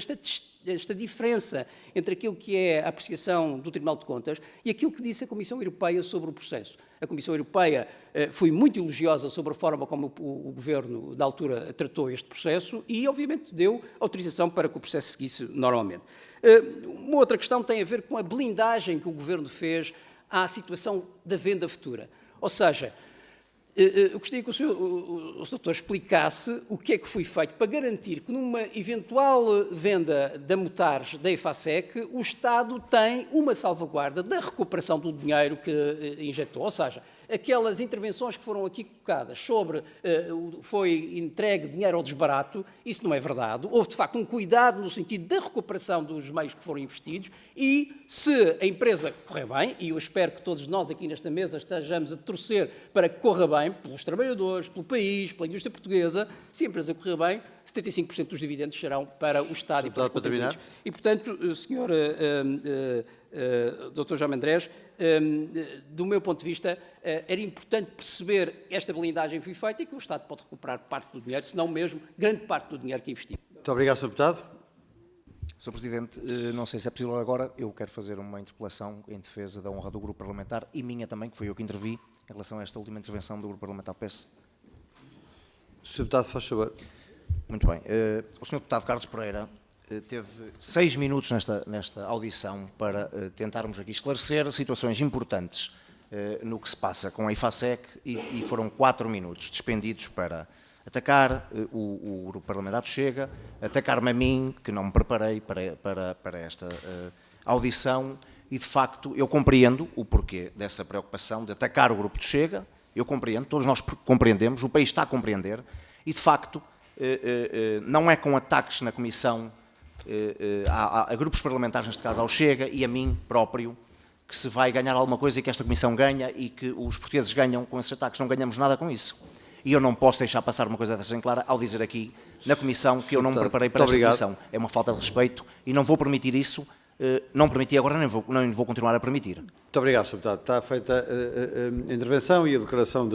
esta diferença entre aquilo que é a apreciação do Tribunal de Contas e aquilo que disse a Comissão Europeia sobre o processo. A Comissão Europeia foi muito elogiosa sobre a forma como o Governo, da altura, tratou este processo e, obviamente, deu autorização para que o processo seguisse normalmente. Uma outra questão tem a ver com a blindagem que o Governo fez à situação da venda futura. Ou seja, eu gostaria que o Dr. explicasse o que é que foi feito para garantir que numa eventual venda da Mutares da EFASEC o Estado tem uma salvaguarda da recuperação do dinheiro que injetou. Ou seja, aquelas intervenções que foram aqui colocadas sobre foi entregue dinheiro ao desbarato, isso não é verdade. Houve, de facto, um cuidado no sentido da recuperação dos meios que foram investidos e, se a empresa correr bem, e eu espero que todos nós aqui nesta mesa estejamos a torcer para que corra bem, pelos trabalhadores, pelo país, pela indústria portuguesa, se a empresa correr bem, 75% dos dividendos serão para o Estado e para os contribuintes. E, portanto, Sr. Dr. Jaime Andrés, do meu ponto de vista, era importante perceber esta blindagem que foi feita e que o Estado pode recuperar parte do dinheiro, se não mesmo grande parte do dinheiro que investiu. Muito obrigado, Sr. Deputado. Sr. Presidente, não sei se é possível agora, eu quero fazer uma interpelação em defesa da honra do Grupo Parlamentar e minha também, que foi eu que intervi, em relação a esta última intervenção do Grupo Parlamentar do PS. Sr. Deputado, faz favor. Muito bem. O Sr. Deputado Carlos Pereira teve 6 minutos nesta audição para tentarmos aqui esclarecer situações importantes no que se passa com a EFASEC e foram 4 minutos despendidos para atacar o Grupo Parlamentar do Chega, atacar-me a mim, que não me preparei para esta audição e, de facto, eu compreendo o porquê dessa preocupação de atacar o Grupo do Chega, eu compreendo, todos nós compreendemos, o país está a compreender e, de facto, não é com ataques na Comissão a grupos parlamentares, neste caso ao Chega e a mim próprio, que se vai ganhar alguma coisa e que esta Comissão ganha e que os portugueses ganham com esses ataques. Não ganhamos nada com isso. E eu não posso deixar passar uma coisa dessa em clara ao dizer aqui na Comissão que eu não me preparei para esta Comissão. É uma falta de respeito e não vou permitir isso. Não permiti agora, nem vou continuar a permitir. Muito obrigado, Sr. Deputado. Está feita a intervenção e a declaração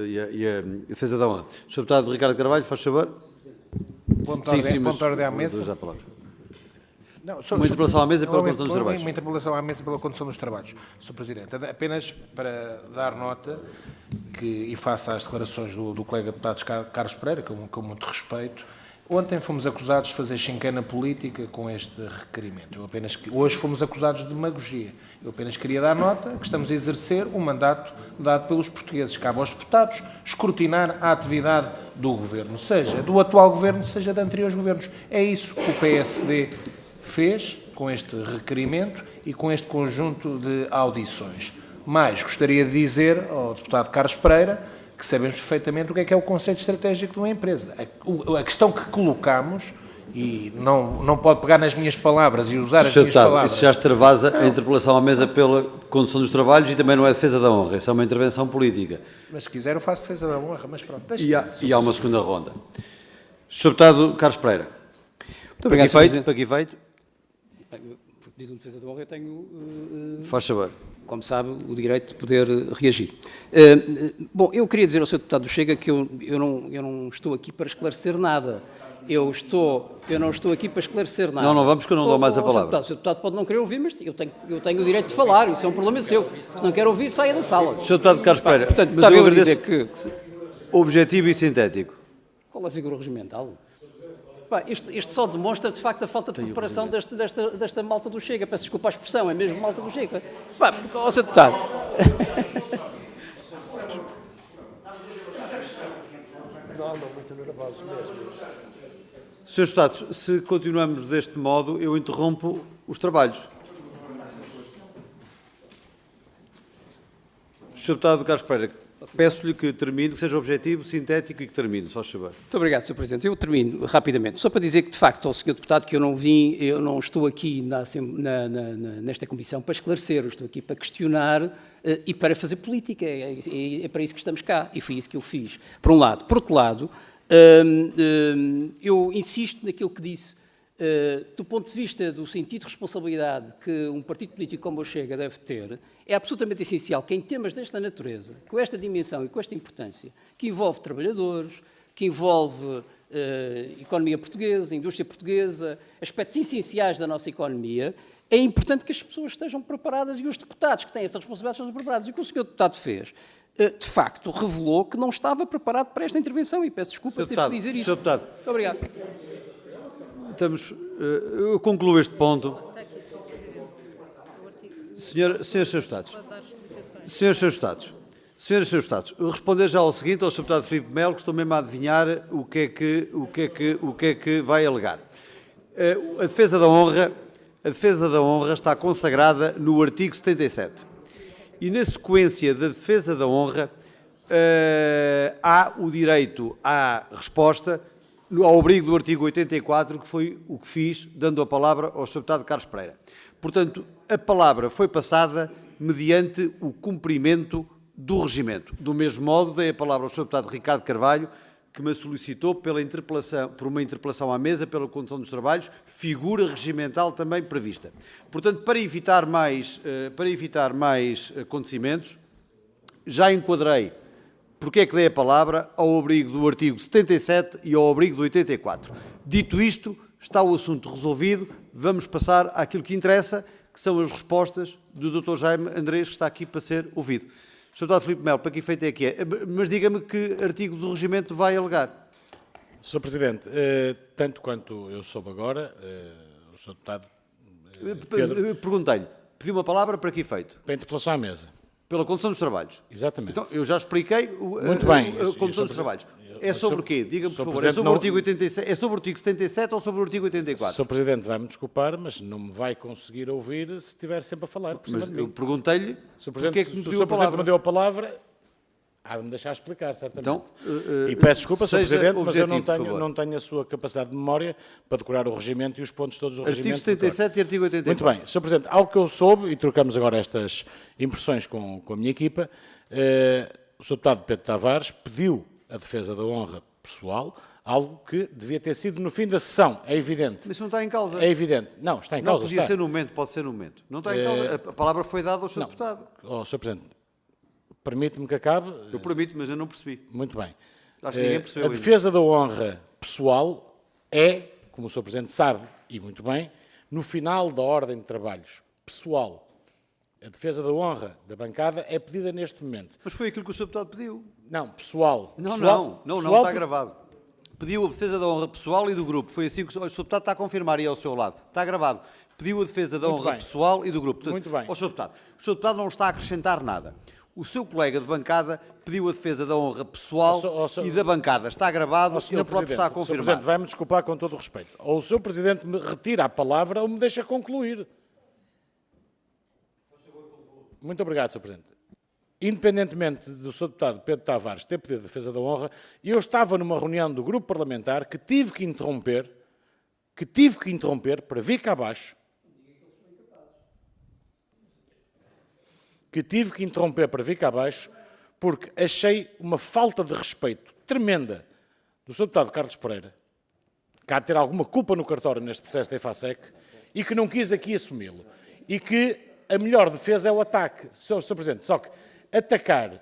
e a defesa da honra. Sr. Deputado Ricardo Carvalho, faz favor. Ponto de ordem à mesa. Não, uma interpelação à mesa pela condução dos trabalhos. Uma interpelação à mesa pela condução dos trabalhos, Sr. Presidente. Apenas para dar nota e face às declarações do colega deputado Carlos Pereira, com muito respeito, ontem fomos acusados de fazer chincana política com este requerimento. Hoje fomos acusados de demagogia. Eu apenas queria dar nota que estamos a exercer um mandato dado pelos portugueses. Cabe aos deputados escrutinar a atividade do Governo, seja do atual Governo, seja de anteriores governos. É isso que o PSD fez com este requerimento e com este conjunto de audições. Mas gostaria de dizer ao deputado Carlos Pereira que sabemos perfeitamente o que é o conceito estratégico de uma empresa. A questão que colocamos, e não pode pegar nas minhas palavras e usar as minhas palavras... Isso já extravasa a interpelação à mesa pela condução dos trabalhos e também não é defesa da honra, isso é uma intervenção política. Mas se quiser eu faço defesa da honra, mas pronto. E há uma segunda ronda. Sr. Deputado Carlos Pereira. Muito obrigado, para que efeito? Foi pedido uma defesa da honra, eu tenho... Faz favor. Como sabe, o direito de poder reagir. Bom, eu queria dizer ao Sr. Deputado do Chega que eu não estou aqui para esclarecer nada. Eu não estou aqui para esclarecer nada. Não vamos, que eu não dou mais a palavra. O Sr. Deputado pode não querer ouvir, mas eu tenho o direito de falar, isso é um problema seu. Se não quer ouvir, saia da sala. Sr. Deputado Carlos Pereira, portanto, mas eu agradeço dizer que... objetivo e sintético. Qual é a figura regimental? Pá, isto só demonstra, de facto, a falta de preparação desta malta do Chega. Peço desculpa a expressão, é mesmo malta do Chega. Pá, porque, ó, Sr. Deputado... Não, muito nervosos mesmo. Srs. Deputados, se continuamos deste modo, eu interrompo os trabalhos. Sr. Deputado Carlos Pereira, peço-lhe que termine, que seja objetivo, sintético e que termine, só saber. Muito obrigado, Sr. Presidente. Eu termino rapidamente. Só para dizer que, de facto, ao Sr. Deputado, que eu não estou aqui nesta comissão para esclarecer, eu estou aqui para questionar e para fazer política. É para isso que estamos cá. E foi isso que eu fiz, por um lado. Por outro lado, eu insisto naquilo que disse. Do ponto de vista do sentido de responsabilidade que um partido político como o Chega deve ter, é absolutamente essencial que em temas desta natureza, com esta dimensão e com esta importância, que envolve trabalhadores, que envolve economia portuguesa, indústria portuguesa, aspectos essenciais da nossa economia, é importante que as pessoas estejam preparadas e os deputados que têm essa responsabilidade estejam preparados. E o que o Sr. Deputado fez, de facto, revelou que não estava preparado para esta intervenção e peço desculpa por ter de dizer isso. Sr. Deputado. Muito obrigado. Eu concluo este ponto. Senhores Deputados, responder já ao seguinte, ao Sr. Deputado Filipe Melo, que estou mesmo a adivinhar o que é que vai alegar. A defesa da honra está consagrada no artigo 77. E na sequência da defesa da honra há o direito à resposta ao abrigo do artigo 84, que foi o que fiz, dando a palavra ao Sr. Deputado Carlos Pereira. Portanto, a palavra foi passada mediante o cumprimento do regimento. Do mesmo modo, dei a palavra ao Sr. Deputado Ricardo Carvalho, que me solicitou por uma interpelação à mesa pela condução dos trabalhos, figura regimental também prevista. Portanto, para evitar mais acontecimentos, já enquadrei porque é que dei a palavra ao abrigo do artigo 77 e ao abrigo do 84. Dito isto, está o assunto resolvido, vamos passar àquilo que interessa, que são as respostas do Dr. Jaime Andrés, que está aqui para ser ouvido. Sr. Deputado Filipe Melo, para que efeito é que é? Mas diga-me que artigo do regimento vai alegar. Sr. Presidente, tanto quanto eu soube agora, o Sr. Deputado Pedro... Perguntei-lhe, pediu uma palavra para que efeito? Para a interpelação à mesa. Pela condução dos trabalhos. Exatamente. Então, eu já expliquei Muito bem. A condução dos trabalhos. É sobre o quê? Diga-me, por favor. É sobre, não... o artigo 87, é sobre o artigo 77 ou sobre o artigo 84? Sr. Presidente, vai-me desculpar, mas não me vai conseguir ouvir se estiver sempre a falar. Mas eu perguntei-lhe porque é que me se o pediu a Sr. Presidente palavra. me deu a palavra, há de me deixar explicar, certamente. Então, e peço desculpa, Sr. Presidente, mas eu objetivo, não tenho a sua capacidade de memória para decorar o regimento e os pontos todos do regimento. Artigo 77 e artigo 84. Muito bem. Sr. Presidente, ao que eu soube, e trocamos agora estas impressões com a minha equipa, o Sr. Deputado Pedro Tavares pediu a defesa da honra pessoal, algo que devia ter sido no fim da sessão, é evidente. Mas isso não está em causa. É evidente. Não, está em causa. Não, podia ser no momento, pode ser no momento. Não está em causa. A palavra foi dada ao Sr. Deputado. Sr. Presidente, permite-me que acabe? Eu permito, mas eu não percebi. Muito bem. Acho que ninguém percebeu a ainda. defesa da honra pessoal é, como o Sr. Presidente sabe, e muito bem, no final da ordem de trabalhos pessoal. A defesa da honra da bancada é pedida neste momento. Mas foi aquilo que o Sr. Deputado pediu. Não, pessoal. Não, está gravado. Pediu a defesa da honra pessoal e do grupo. Foi assim que o Sr. Deputado está a confirmar aí ao seu lado. Está gravado. Pediu a defesa da honra pessoal e do grupo. Portanto, muito bem. Ao Sr. Deputado. O Sr. Deputado não está a acrescentar nada. O seu colega de bancada pediu a defesa da honra pessoal e da bancada. Está gravado, ele próprio está a confirmar. Sr. Presidente, vai-me desculpar com todo o respeito. Ou o Sr. Presidente me retira a palavra ou me deixa concluir. Muito obrigado, Sr. Presidente. Independentemente do Sr. Deputado Pedro Tavares ter pedido a defesa da honra, eu estava numa reunião do grupo parlamentar que tive que interromper para vir cá abaixo, porque achei uma falta de respeito tremenda do Sr. Deputado Carlos Pereira, que há de ter alguma culpa no cartório neste processo da EFASEC, e que não quis aqui assumi-lo. E que a melhor defesa é o ataque, Sr. Presidente. Só que atacar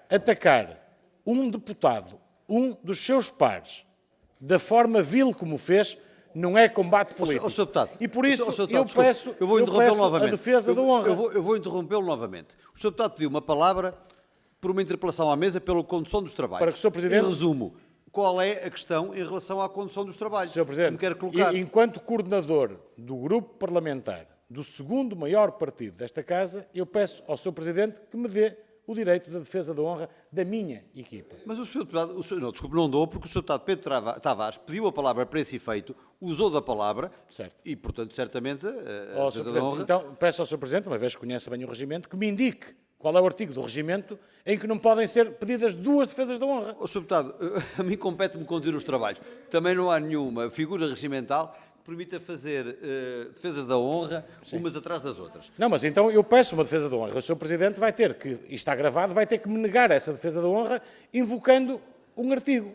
um deputado, um dos seus pares, da forma vil como fez, não é combate político. Sr. Deputado, e por isso eu peço a defesa da honra. Eu vou interrompê-lo novamente. O Sr. Deputado pediu uma palavra por uma interpelação à mesa pela condução dos trabalhos. Para que o Sr. Presidente... Em resumo, qual é a questão em relação à condução dos trabalhos. Sr. Presidente, Me quero colocar. enquanto coordenador do grupo parlamentar do segundo maior partido desta Casa, eu peço ao Sr. Presidente que me dê o direito da defesa da honra da minha equipa. Mas o Sr. Deputado, não, desculpe, não dou, porque o Sr. Deputado Pedro Tavares pediu a palavra para esse efeito, usou da palavra, Certo. e, portanto, certamente, Ó, a Sr. defesa da Presidente, honra... então, peço ao Sr. Presidente, uma vez que conhece bem o regimento, que me indique qual é o artigo do regimento em que não podem ser pedidas duas defesas da honra. Sr. Deputado, a mim compete-me conduzir os trabalhos. Também não há nenhuma figura regimental que permita fazer defesas da honra umas atrás das outras. Não, mas então eu peço uma defesa da honra. O Sr. Presidente vai ter que, e está gravado, vai ter que me negar essa defesa da honra invocando um artigo.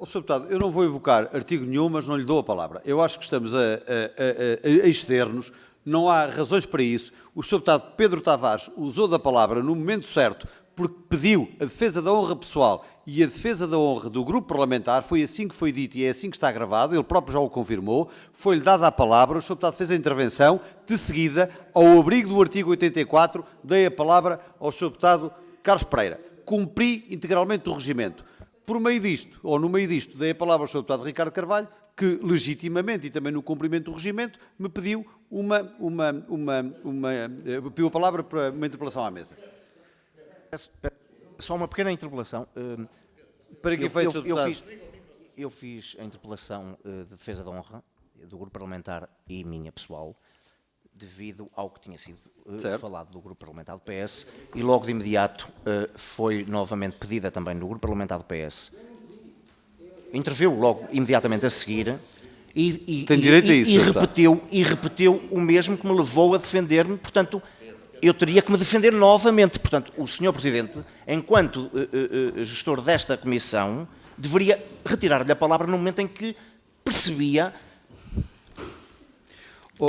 Sr. Deputado, eu não vou invocar artigo nenhum, mas não lhe dou a palavra. Eu acho que estamos a exceder-nos, não há razões para isso. O Sr. Deputado Pedro Tavares usou da palavra no momento certo, porque pediu a defesa da honra pessoal e a defesa da honra do grupo parlamentar, foi assim que foi dito e é assim que está gravado, ele próprio já o confirmou, foi-lhe dada a palavra, o Sr. Deputado fez a intervenção, de seguida, ao abrigo do artigo 84, dei a palavra ao Sr. Deputado Carlos Pereira. Cumpri integralmente o regimento. Por meio disto, ou no meio disto, dei a palavra ao Sr. Deputado Ricardo Carvalho, que legitimamente e também no cumprimento do regimento, me pediu pediu a palavra para uma interpelação à mesa. Só uma pequena interpelação. Para que efeito, Sr. Deputado? Eu fiz a interpelação de defesa da honra do grupo parlamentar e minha pessoal, devido ao que tinha sido falado do grupo parlamentar do PS, e logo de imediato foi novamente pedida também no grupo parlamentar do PS. Interviu logo imediatamente a seguir e repetiu o mesmo que me levou a defender-me, portanto, eu teria que me defender novamente. Portanto, o Sr. Presidente, enquanto gestor desta comissão, deveria retirar-lhe a palavra no momento em que percebia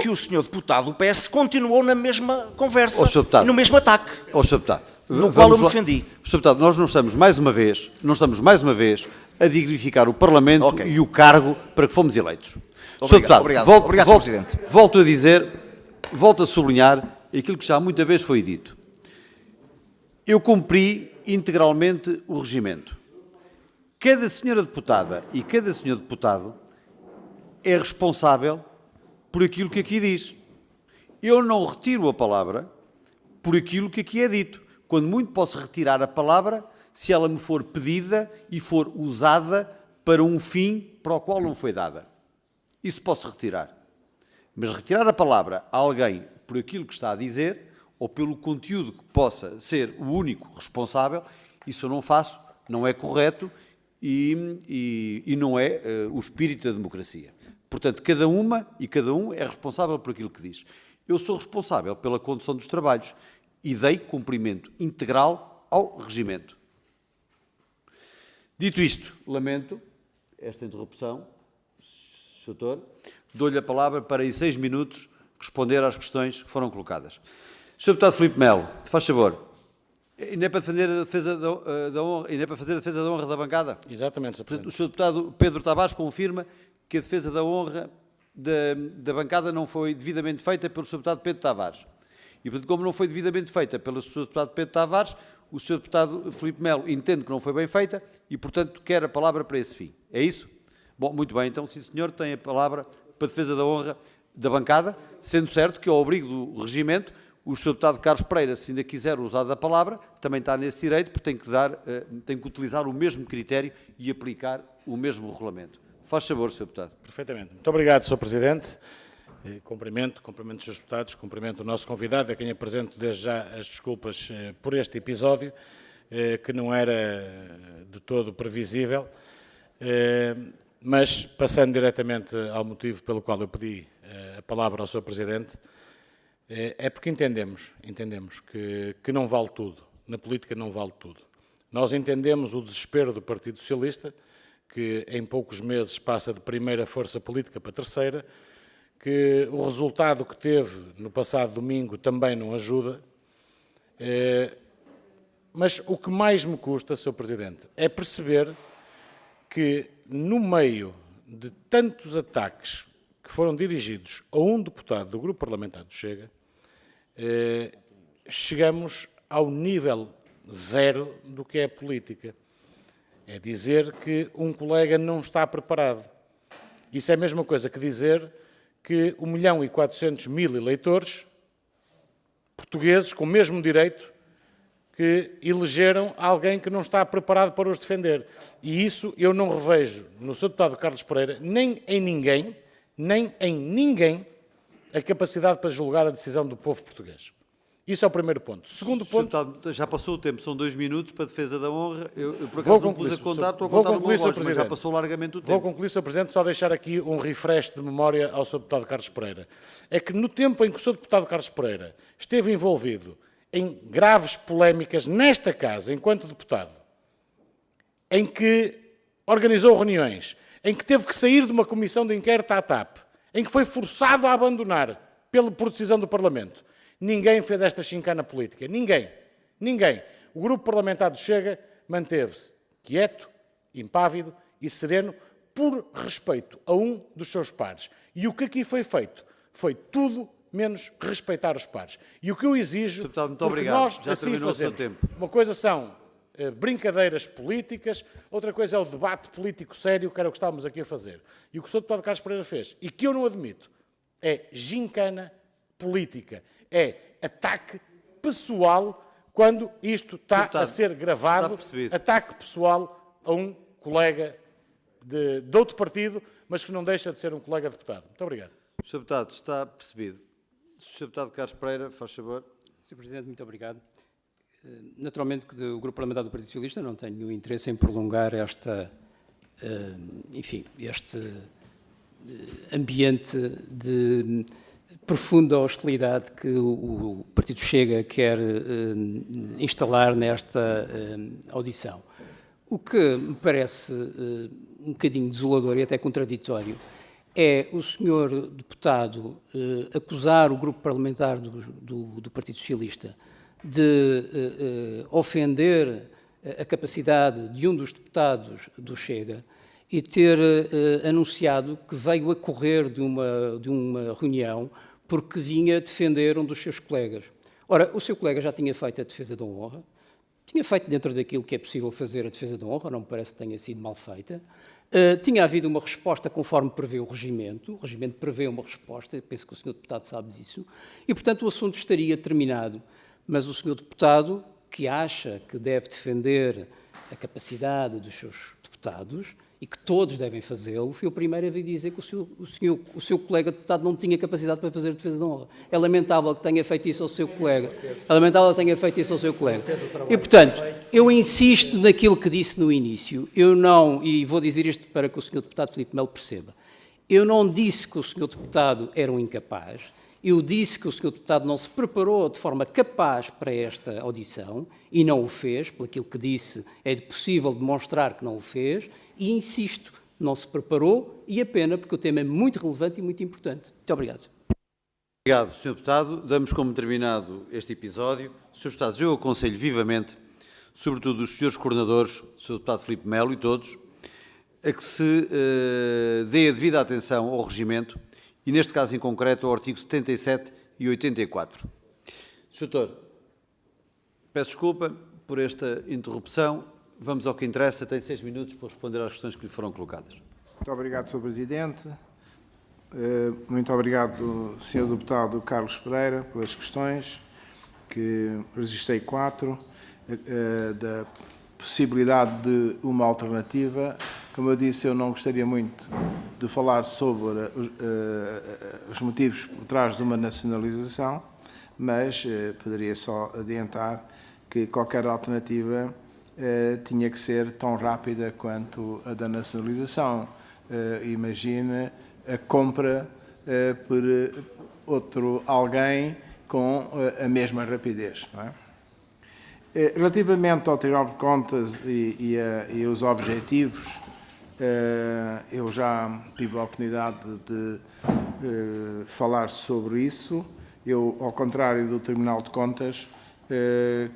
que o Sr. Deputado do PS continuou na mesma conversa, no mesmo ataque, Sr. Deputado, no qual eu me defendi. Sr. Deputado, nós não estamos mais uma vez a dignificar o Parlamento e o cargo para que fomos eleitos. Sr. Deputado, obrigado, Sr. Presidente. Volto a dizer, volto a sublinhar aquilo que já muita vez foi dito. Eu cumpri integralmente o regimento. Cada senhora deputada e cada senhor deputado é responsável por aquilo que aqui diz. Eu não retiro a palavra por aquilo que aqui é dito. Quando muito posso retirar a palavra se ela me for pedida e for usada para um fim para o qual não foi dada. Isso posso retirar. Mas retirar a palavra a alguém por aquilo que está a dizer, ou pelo conteúdo que possa ser o único responsável, isso eu não faço, não é correto e não é o espírito da democracia. Portanto, cada uma e cada um é responsável por aquilo que diz. Eu sou responsável pela condução dos trabalhos e dei cumprimento integral ao regimento. Dito isto, lamento esta interrupção, Sr. Doutor, dou-lhe a palavra para, em 6 minutos, responder às questões que foram colocadas. Sr. Deputado Filipe Melo, faz favor. E não é para defender a defesa da honra, e não é para fazer a defesa da honra da bancada? Exatamente, Sr. Presidente. O Sr. Deputado Pedro Tavares confirma que a defesa da honra da bancada não foi devidamente feita pelo Sr. Deputado Pedro Tavares. E, portanto, como não foi devidamente feita pelo Sr. Deputado Pedro Tavares, o Sr. Deputado Filipe Melo entende que não foi bem feita e, portanto, quer a palavra para esse fim. É isso? Bom, muito bem. Então, sim, senhor, tem a palavra para a defesa da honra da bancada, sendo certo que, ao abrigo do regimento, o Sr. Deputado Carlos Pereira, se ainda quiser usar da palavra, também está nesse direito, porque tem que utilizar o mesmo critério e aplicar o mesmo regulamento. Faz favor, Sr. Deputado. Perfeitamente. Muito obrigado, Sr. Presidente. Cumprimento os Srs. Deputados, cumprimento o nosso convidado, a quem apresento desde já as desculpas por este episódio, que não era de todo previsível, mas passando diretamente ao motivo pelo qual eu pedi a palavra ao Sr. Presidente, é porque entendemos que não vale tudo, na política não vale tudo. Nós entendemos o desespero do Partido Socialista, que em poucos meses passa de primeira força política para terceira, que o resultado que teve no passado domingo também não ajuda, mas o que mais me custa, Sr. Presidente, é perceber que no meio de tantos ataques que foram dirigidos a um deputado do Grupo Parlamentar do Chega, chegamos ao nível zero do que é a política. É dizer que um colega não está preparado. Isso é a mesma coisa que dizer que 1.400.000 eleitores portugueses com o mesmo direito que elegeram alguém que não está preparado para os defender. E isso eu não revejo no Sr. Deputado Carlos Pereira, nem em ninguém, a capacidade para julgar a decisão do povo português. Isso é o primeiro ponto. Segundo ponto... Já passou o tempo, são 2 minutos para a defesa da honra. Eu por acaso não pus a contar, estou a contar no relógio, mas já passou largamente o tempo. Vou concluir, Sr. Presidente, só deixar aqui um refresh de memória ao Sr. Deputado Carlos Pereira. É que no tempo em que o Sr. Deputado Carlos Pereira esteve envolvido em graves polémicas nesta Casa, enquanto deputado, em que organizou reuniões, em que teve que sair de uma comissão de inquérito à TAP, em que foi forçado a abandonar por decisão do Parlamento, ninguém fez esta chincana política. Ninguém. O grupo parlamentar do Chega manteve-se quieto, impávido e sereno por respeito a um dos seus pares. E o que aqui foi feito foi tudo menos respeitar os pares. E o que eu exijo, Deputado, muito porque obrigado. nós Já assim terminou o seu fazemos. tempo. Uma coisa são brincadeiras políticas, outra coisa é o debate político sério, que era o que estávamos aqui a fazer. E o que o Sr. Deputado Carlos Pereira fez, e que eu não admito, é gincana política. É ataque pessoal quando isto está a ser gravado, ataque pessoal a um colega de outro partido, mas que não deixa de ser um colega deputado. Muito obrigado. Sr. Deputado, está percebido. Sr. Deputado Carlos Pereira, faz favor. Sr. Presidente, muito obrigado. Naturalmente que o Grupo Parlamentar do Partido Socialista não tem nenhum interesse em prolongar este ambiente de profunda hostilidade que o Partido Chega quer instalar nesta audição. O que me parece um bocadinho desolador e até contraditório é o senhor deputado acusar o grupo parlamentar do Partido Socialista de ofender a capacidade de um dos deputados do Chega e ter anunciado que veio a correr de uma reunião porque vinha defender um dos seus colegas. Ora, o seu colega já tinha feito a defesa da honra, tinha feito dentro daquilo que é possível fazer a defesa da honra, não me parece que tenha sido mal feita. Tinha havido uma resposta conforme prevê o regimento prevê uma resposta, penso que o Sr. Deputado sabe disso, e, portanto, o assunto estaria terminado. Mas o Sr. Deputado, que acha que deve defender a capacidade dos seus deputados, e que todos devem fazê-lo, foi o primeiro a vir dizer que o seu colega deputado não tinha capacidade para fazer a defesa da honra. É lamentável que tenha feito isso ao seu colega. E, portanto, eu insisto naquilo que disse no início. E vou dizer isto para que o Sr. Deputado Filipe Melo perceba. Eu não disse que o Sr. Deputado era um incapaz. Eu disse que o Sr. Deputado não se preparou de forma capaz para esta audição e não o fez, pelo aquilo que disse, é possível demonstrar que não o fez, e insisto, não se preparou e a pena, porque o tema é muito relevante e muito importante. Muito obrigado. Obrigado, Sr. Deputado. Damos como terminado este episódio. Sr. Deputados, eu aconselho vivamente, sobretudo os senhores coordenadores, o Sr. Deputado Filipe Melo e todos, a que se dê a devida atenção ao regimento e, neste caso em concreto, ao artigo 77 e 84. Sr. Doutor, peço desculpa por esta interrupção. Vamos ao que interessa. Tem 6 minutos para responder às questões que lhe foram colocadas. Muito obrigado, Sr. Presidente. Muito obrigado, Sr. Deputado Carlos Pereira, pelas questões, que registrei 4, da possibilidade de uma alternativa. Como eu disse, eu não gostaria muito de falar sobre os motivos por trás de uma nacionalização, mas poderia só adiantar que qualquer alternativa tinha que ser tão rápida quanto a da nacionalização. Imagine a compra por outro alguém com a mesma rapidez. Não é? Relativamente ao Tribunal de Contas e os objetivos, eu já tive a oportunidade de falar sobre isso. Eu, ao contrário do Tribunal de Contas,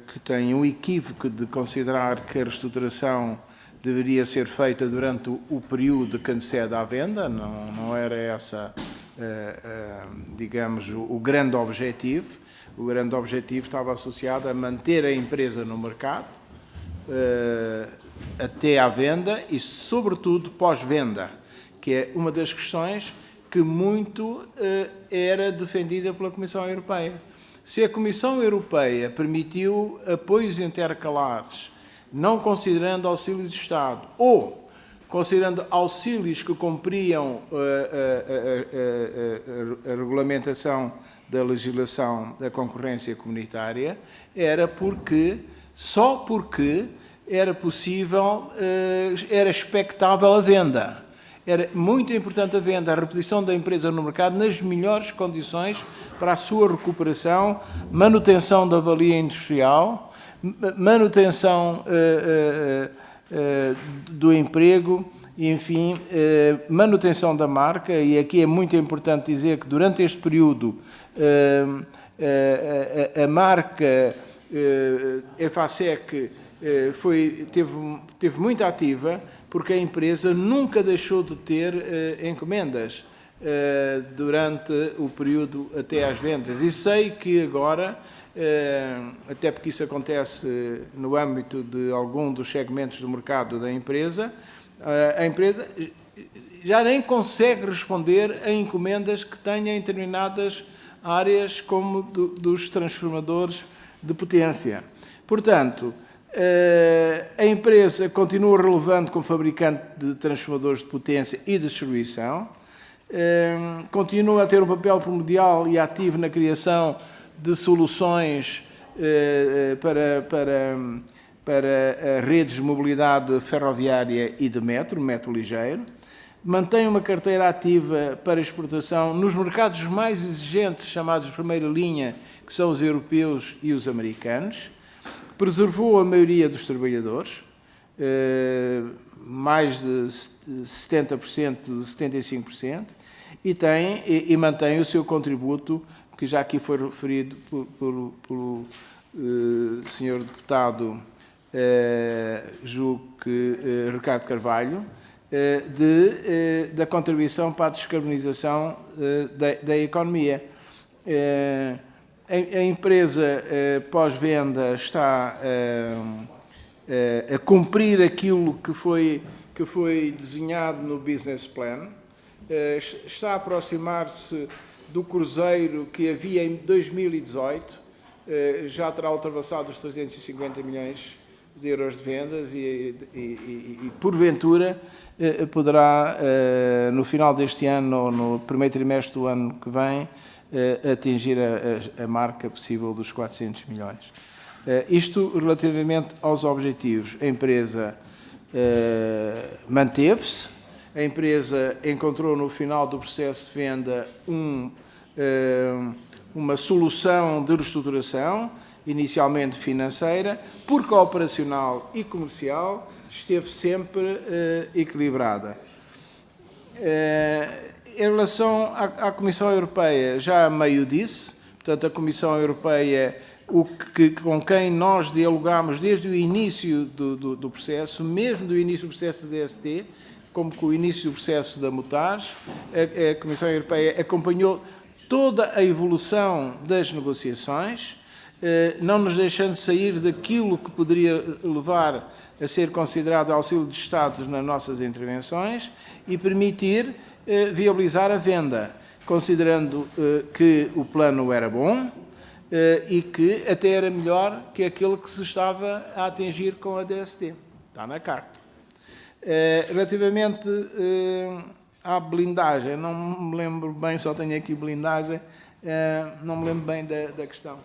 que tem um equívoco de considerar que a reestruturação deveria ser feita durante o período que antecede à venda, não era essa, digamos, o grande objetivo. O grande objetivo estava associado a manter a empresa no mercado, até à venda e, sobretudo, pós-venda, que é uma das questões que muito era defendida pela Comissão Europeia. Se a Comissão Europeia permitiu apoios intercalares, não considerando auxílios de Estado, ou considerando auxílios que cumpriam a regulamentação da legislação da concorrência comunitária, era só porque era possível, era expectável a venda. Era muito importante a venda, a reposição da empresa no mercado nas melhores condições para a sua recuperação, manutenção da valia industrial, manutenção do emprego, enfim, manutenção da marca. E aqui é muito importante dizer que durante este período a marca EFASEC teve muito ativa, porque a empresa nunca deixou de ter encomendas durante o período até às vendas. E sei que agora, até porque isso acontece no âmbito de algum dos segmentos do mercado da empresa, a empresa já nem consegue responder a encomendas que tenha em determinadas áreas, como dos transformadores de potência. Portanto, a empresa continua relevante como fabricante de transformadores de potência e de distribuição, continua a ter um papel primordial e ativo na criação de soluções para redes de mobilidade ferroviária e de metro ligeiro, mantém uma carteira ativa para exportação nos mercados mais exigentes, chamados de primeira linha, que são os europeus e os americanos, preservou a maioria dos trabalhadores, mais de 70%, 75%, e mantém o seu contributo, que já aqui foi referido pelo Sr. Deputado, julgo que Ricardo Carvalho, da contribuição para a descarbonização da economia. A empresa pós-venda está a cumprir aquilo que foi desenhado no business plan, está a aproximar-se do cruzeiro que havia em 2018, já terá ultrapassado os 350 milhões de euros de vendas e porventura, poderá, no final deste ano ou no primeiro trimestre do ano que vem, atingir a marca possível dos 400 milhões. Isto relativamente aos objetivos. A empresa manteve-se, a empresa encontrou no final do processo de venda uma solução de reestruturação, inicialmente financeira, porque a operacional e comercial esteve sempre equilibrada. Em relação à Comissão Europeia, já meio disse, portanto, a Comissão Europeia, com quem nós dialogámos desde o início do processo, mesmo do início do processo da DST, como com o início do processo da Mutares, a Comissão Europeia acompanhou toda a evolução das negociações, não nos deixando sair daquilo que poderia levar a ser considerado auxílio de Estado nas nossas intervenções e permitir viabilizar a venda, considerando que o plano era bom e que até era melhor que aquele que se estava a atingir com a DST. Está na carta. Relativamente à blindagem, não me lembro bem, só tenho aqui blindagem, não me lembro bem da questão.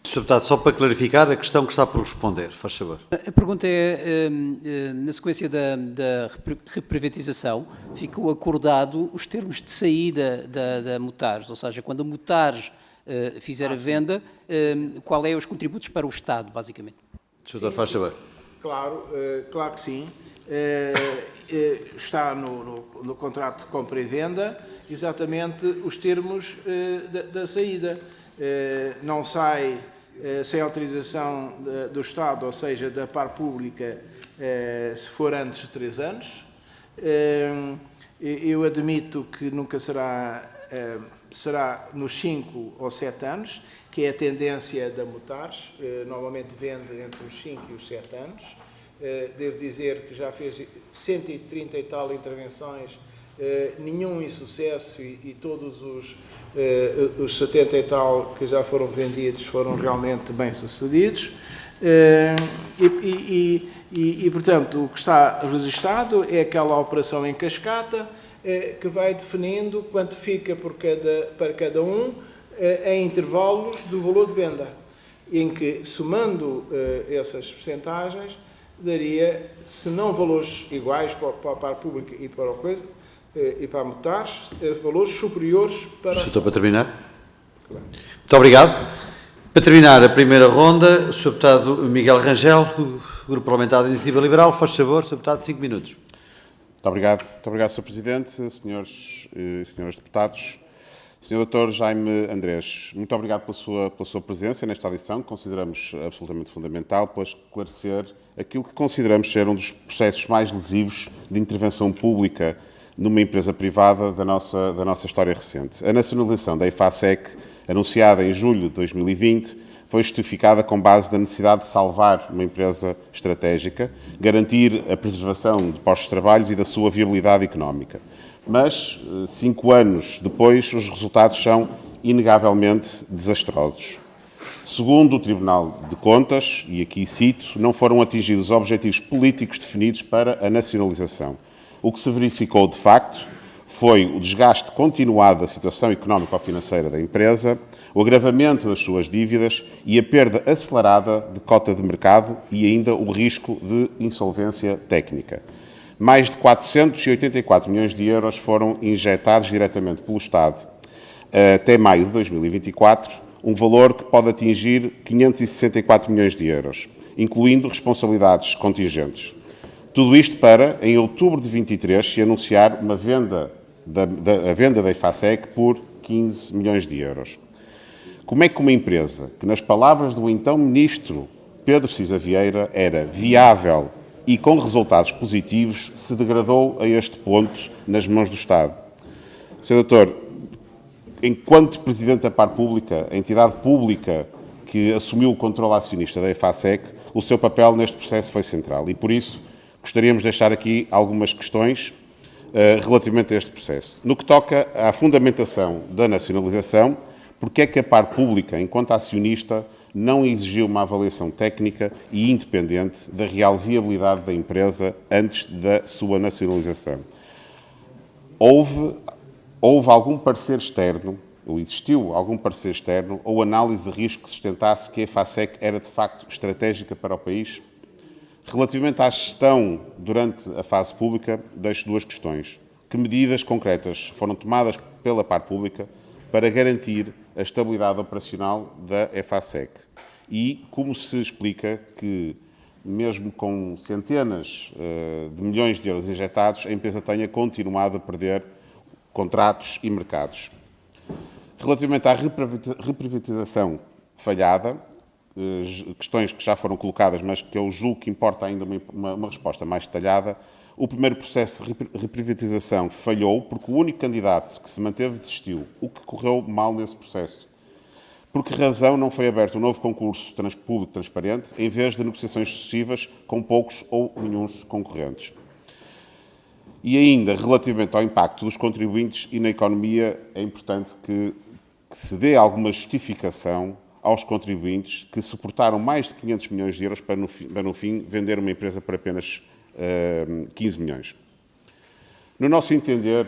Sr. Deputado, só para clarificar a questão que está por responder, faz favor. A pergunta é, na sequência da reprivatização, ficou acordado os termos de saída da Mutares, ou seja, quando a Mutares fizer a venda, qual é os contributos para o Estado, basicamente? Sr. Deputado, faz favor. Claro que sim. Está no contrato de compra e venda exatamente os termos da saída. Não sai sem autorização do Estado, ou seja, da parte pública, se for antes de 3 anos. Eu admito que nunca será será nos 5 ou 7 anos, que é a tendência da Mutares, normalmente vende entre os 5 e os 7 anos. Devo dizer que já fez 130 e tal intervenções, nenhum insucesso e todos os 70 e tal que já foram vendidos foram realmente bem-sucedidos. Portanto, o que está registado é aquela operação em cascata que vai definindo quanto fica para cada um em intervalos do valor de venda, em que, somando essas percentagens, daria, se não valores iguais para a parte pública e para a Mutares, valores superiores para... Estou para terminar. Muito obrigado. Para terminar a primeira ronda, o Sr. Deputado Miguel Rangel, do Grupo Parlamentar da Iniciativa Liberal, faz favor, Sr. Deputado, 5 minutos. Muito obrigado, Sr. Presidente, senhores e senhoras deputados. Sr. Dr. Jaime Andrés, muito obrigado pela sua presença nesta audição, que consideramos absolutamente fundamental para esclarecer aquilo que consideramos ser um dos processos mais lesivos de intervenção pública numa empresa privada da nossa história recente. A nacionalização da EFASEC, anunciada em julho de 2020, foi justificada com base na necessidade de salvar uma empresa estratégica, garantir a preservação de postos de trabalho e da sua viabilidade económica. Mas, 5 anos depois, os resultados são inegavelmente desastrosos. Segundo o Tribunal de Contas, e aqui cito, não foram atingidos os objetivos políticos definidos para a nacionalização. O que se verificou, de facto, foi o desgaste continuado da situação económico-financeira da empresa, o agravamento das suas dívidas e a perda acelerada de cota de mercado e ainda o risco de insolvência técnica. Mais de 484 milhões de euros foram injetados diretamente pelo Estado até maio de 2024, um valor que pode atingir 564 milhões de euros, incluindo responsabilidades contingentes. Tudo isto para, em outubro de 2023, se anunciar a venda da EFASEC por 15 milhões de euros. Como é que uma empresa que, nas palavras do então Ministro Pedro Cisa Vieira, era viável e com resultados positivos, se degradou a este ponto nas mãos do Estado? Sr. Doutor, enquanto Presidente da Par Pública, a entidade pública que assumiu o controle acionista da EFASEC, o seu papel neste processo foi central e, por isso, gostaríamos de deixar aqui algumas questões relativamente a este processo. No que toca à fundamentação da nacionalização, porque é que a Par Pública, enquanto acionista, não exigiu uma avaliação técnica e independente da real viabilidade da empresa antes da sua nacionalização? Houve algum parecer externo, ou existiu algum parecer externo, ou análise de risco que sustentasse que a EFASEC era de facto estratégica para o país? Relativamente à gestão durante a fase pública, deixo 2 questões. Que medidas concretas foram tomadas pela Par Pública para garantir a estabilidade operacional da EFASEC? E como se explica que, mesmo com centenas de milhões de euros injetados, a empresa tenha continuado a perder contratos e mercados? Relativamente à reprivatização falhada, questões que já foram colocadas, mas que eu julgo que importa ainda uma resposta mais detalhada. O primeiro processo de reprivatização falhou porque o único candidato que se manteve desistiu. O que correu mal nesse processo? Por que razão não foi aberto um novo concurso público transparente, em vez de negociações sucessivas com poucos ou nenhuns concorrentes? E ainda, relativamente ao impacto dos contribuintes e na economia, é importante que se dê alguma justificação aos contribuintes que suportaram mais de 500 milhões de euros para, no fim, vender uma empresa por apenas 15 milhões. No nosso entender,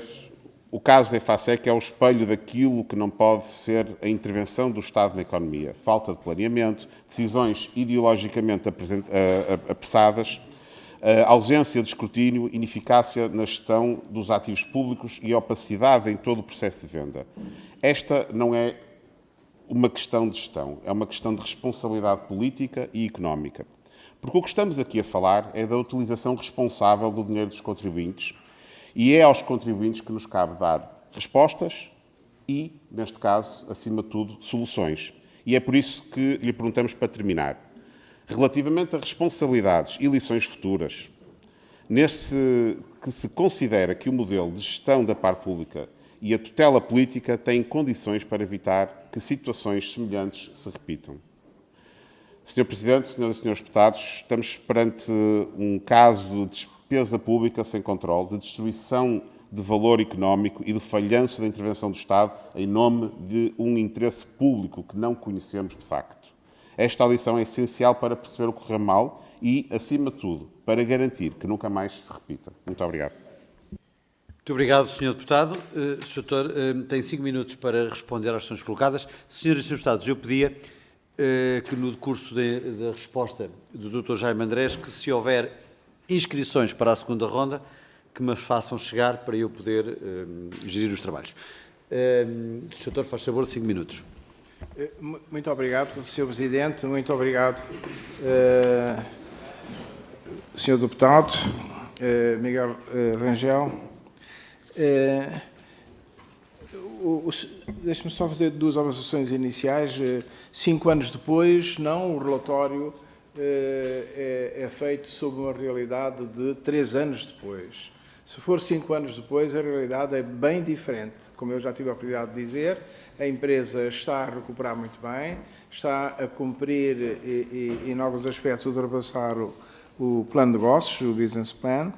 o caso da EFASEC é o espelho daquilo que não pode ser a intervenção do Estado na economia. Falta de planeamento, decisões ideologicamente apressadas, ausência de escrutínio, ineficácia na gestão dos ativos públicos e opacidade em todo o processo de venda. Esta não é uma questão de gestão, é uma questão de responsabilidade política e económica. Porque o que estamos aqui a falar é da utilização responsável do dinheiro dos contribuintes e é aos contribuintes que nos cabe dar respostas e, neste caso, acima de tudo, soluções. E é por isso que lhe perguntamos para terminar. Relativamente a responsabilidades e lições futuras, que se considera que o modelo de gestão da Par Pública e a tutela política têm condições para evitar que situações semelhantes se repitam. Sr. Presidente, Senhoras e Senhores Deputados, estamos perante um caso de despesa pública sem controle, de destruição de valor económico e de falhanço da intervenção do Estado em nome de um interesse público que não conhecemos de facto. Esta audição é essencial para perceber o que correu mal e, acima de tudo, para garantir que nunca mais se repita. Muito obrigado. Muito obrigado, Sr. Deputado. Sr. Doutor, tem 5 minutos para responder às questões colocadas. Senhoras e Srs. Deputados, eu pedia que no decurso da resposta do Dr. Jaime Andrés, que se houver inscrições para a segunda ronda, que me façam chegar para eu poder gerir os trabalhos. Sr. Doutor, faz favor, 5 minutos. Muito obrigado, Sr. Presidente. Muito obrigado, Sr. Deputado Miguel Rangel. Deixe-me só fazer 2 observações iniciais. 5 anos depois, não, o relatório é feito sob uma realidade de 3 anos depois. Se for 5 anos depois, a realidade é bem diferente. Como eu já tive a oportunidade de dizer, a empresa está a recuperar muito bem, está a cumprir e em alguns aspectos, ultrapassar o plano de negócios, o business plan,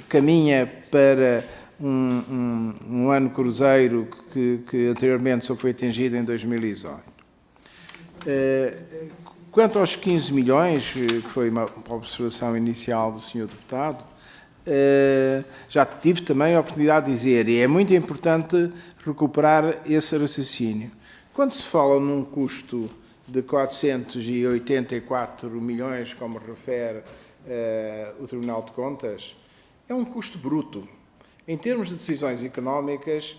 caminha para um ano cruzeiro que anteriormente só foi atingido em 2018. Quanto aos 15 milhões, que foi uma observação inicial do Sr. Deputado, já tive também a oportunidade de dizer, e é muito importante recuperar esse raciocínio. Quando se fala num custo de 484 milhões, como refere o Tribunal de Contas, é um custo bruto. Em termos de decisões económicas,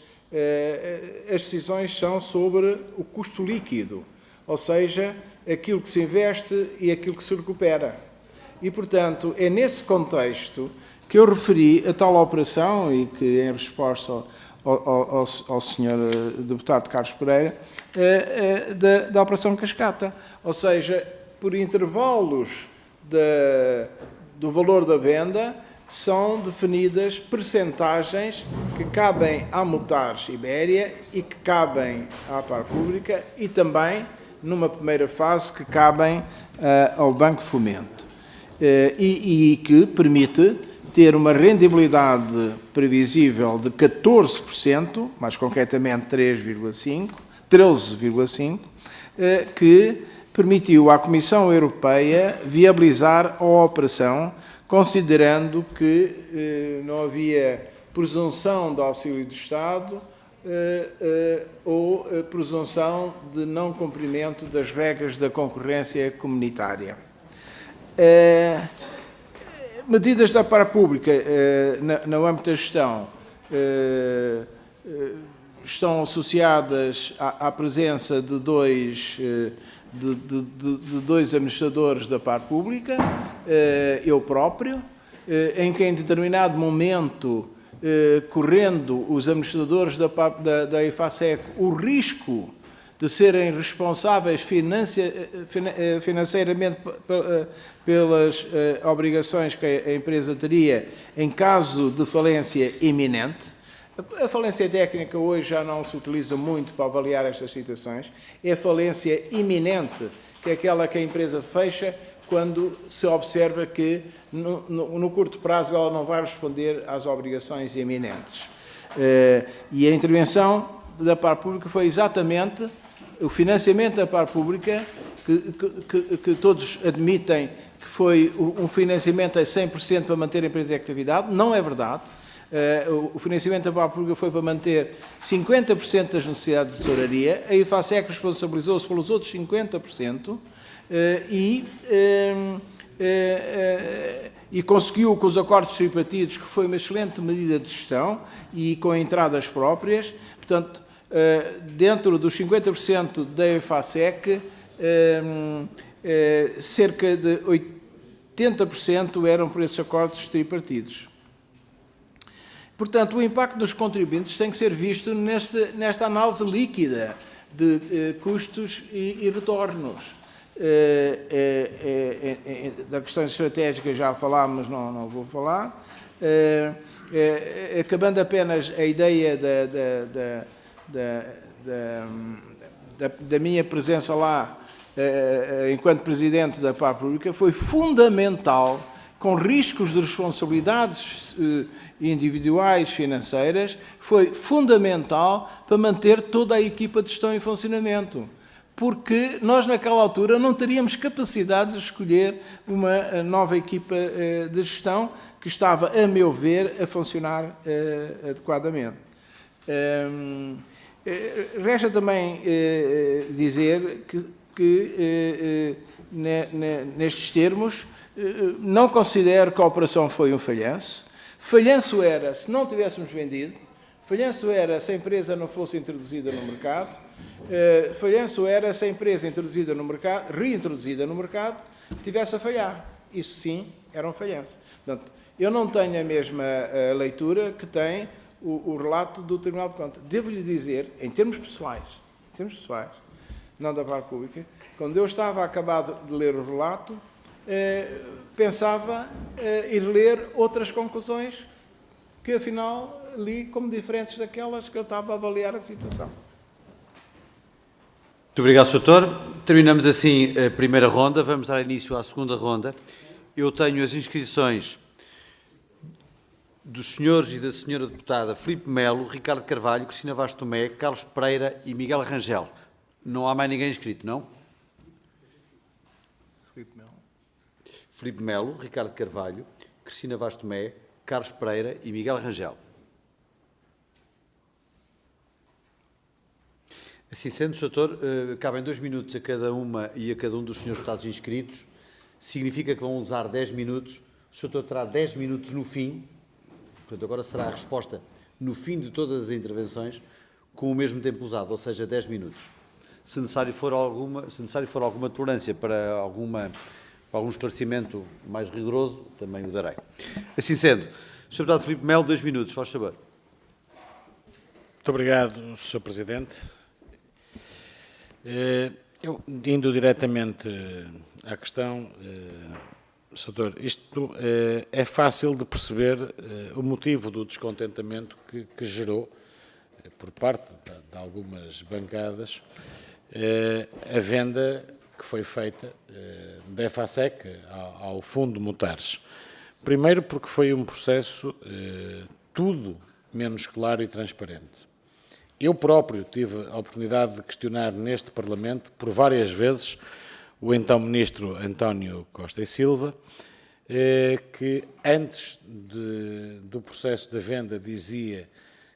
as decisões são sobre o custo líquido, ou seja, aquilo que se investe e aquilo que se recupera. E, portanto, é nesse contexto que eu referi a tal operação e que, em resposta ao Sr. Deputado Carlos Pereira, da Operação Cascata. Ou seja, por intervalos do valor da venda, são definidas percentagens que cabem à Mutares Ibéria e que cabem à Par Pública e também, numa primeira fase, que cabem ao Banco Fomento. E que permite ter uma rendibilidade previsível de 14%, mais concretamente 13,5%, que permitiu à Comissão Europeia viabilizar a operação, considerando que não havia presunção de auxílio do Estado ou presunção de não cumprimento das regras da concorrência comunitária. Medidas da Par Pública no âmbito da gestão estão associadas à presença de dois administradores da Par Pública, eu próprio, em que em determinado momento, correndo os administradores da IFASEC o risco de serem responsáveis financeiramente pelas obrigações que a empresa teria em caso de falência iminente. A falência técnica hoje já não se utiliza muito para avaliar estas situações. É a falência iminente, que é aquela que a empresa fecha quando se observa que no curto prazo ela não vai responder às obrigações iminentes. E a intervenção da Par Pública foi exatamente o financiamento da Par Pública, que todos admitem que foi um financiamento a 100% para manter a empresa em atividade. Não é verdade. O financiamento da Par Pública foi para manter 50% das necessidades de tesouraria. A IFASEC responsabilizou-se pelos outros 50% e conseguiu com os acordos tripartidos, que foi uma excelente medida de gestão e com entradas próprias. Portanto, dentro dos 50% da IFASEC, cerca de 80% eram por esses acordos tripartidos. Portanto, o impacto dos contribuintes tem que ser visto nesta análise líquida de custos e retornos. Da questão estratégica já falámos, não vou falar. Acabando apenas a ideia da minha presença lá, enquanto Presidente da PAR Pública, foi fundamental, com riscos de responsabilidades individuais, financeiras, foi fundamental para manter toda a equipa de gestão em funcionamento. Porque nós, naquela altura, não teríamos capacidade de escolher uma nova equipa de gestão que estava, a meu ver, a funcionar adequadamente. Resta também dizer que nestes termos, não considero que a operação foi um falhanço. Falhanço era se não tivéssemos vendido, falhanço era se a empresa não fosse introduzida no mercado, falhanço era se a empresa introduzida no mercado, reintroduzida no mercado, tivesse a falhar. Isso sim era um falhanço. Portanto, eu não tenho a mesma leitura que tem o relato do Tribunal de Contas. Devo-lhe dizer, em termos pessoais, não da PAR Pública, quando eu estava acabado de ler o relato, pensava ir ler outras conclusões que, afinal, li como diferentes daquelas que eu estava a avaliar a situação. Muito obrigado, Sr. Doutor. Terminamos assim a primeira ronda. Vamos dar início à segunda ronda. Eu tenho as inscrições dos senhores e da senhora deputada Filipe Melo, Ricardo Carvalho, Cristina Vaz Tomé, Carlos Pereira e Miguel Rangel. Não há mais ninguém inscrito, não? Filipe Melo, Ricardo Carvalho, Cristina Vaz Tomé, Carlos Pereira e Miguel Rangel. Assim sendo, Sr. Doutor, cabem 2 minutos a cada uma e a cada um dos senhores deputados inscritos. Significa que vão usar 10 minutos. O Sr. Doutor terá 10 minutos no fim. Portanto, agora será a resposta no fim de todas as intervenções, com o mesmo tempo usado, ou seja, 10 minutos. Se necessário for alguma tolerância para algum esclarecimento mais rigoroso, também o darei. Assim sendo, Sr. Deputado Filipe Melo, 2 minutos, faz favor. Muito obrigado, Sr. Presidente. Eu, indo diretamente à questão, Sr. Doutor, isto é fácil de perceber o motivo do descontentamento que gerou, por parte de algumas bancadas, a venda que foi feita da EFASEC ao Fundo Mutares. Primeiro porque foi um processo tudo menos claro e transparente. Eu próprio tive a oportunidade de questionar neste Parlamento, por várias vezes, o então Ministro António Costa e Silva, que antes do processo da venda dizia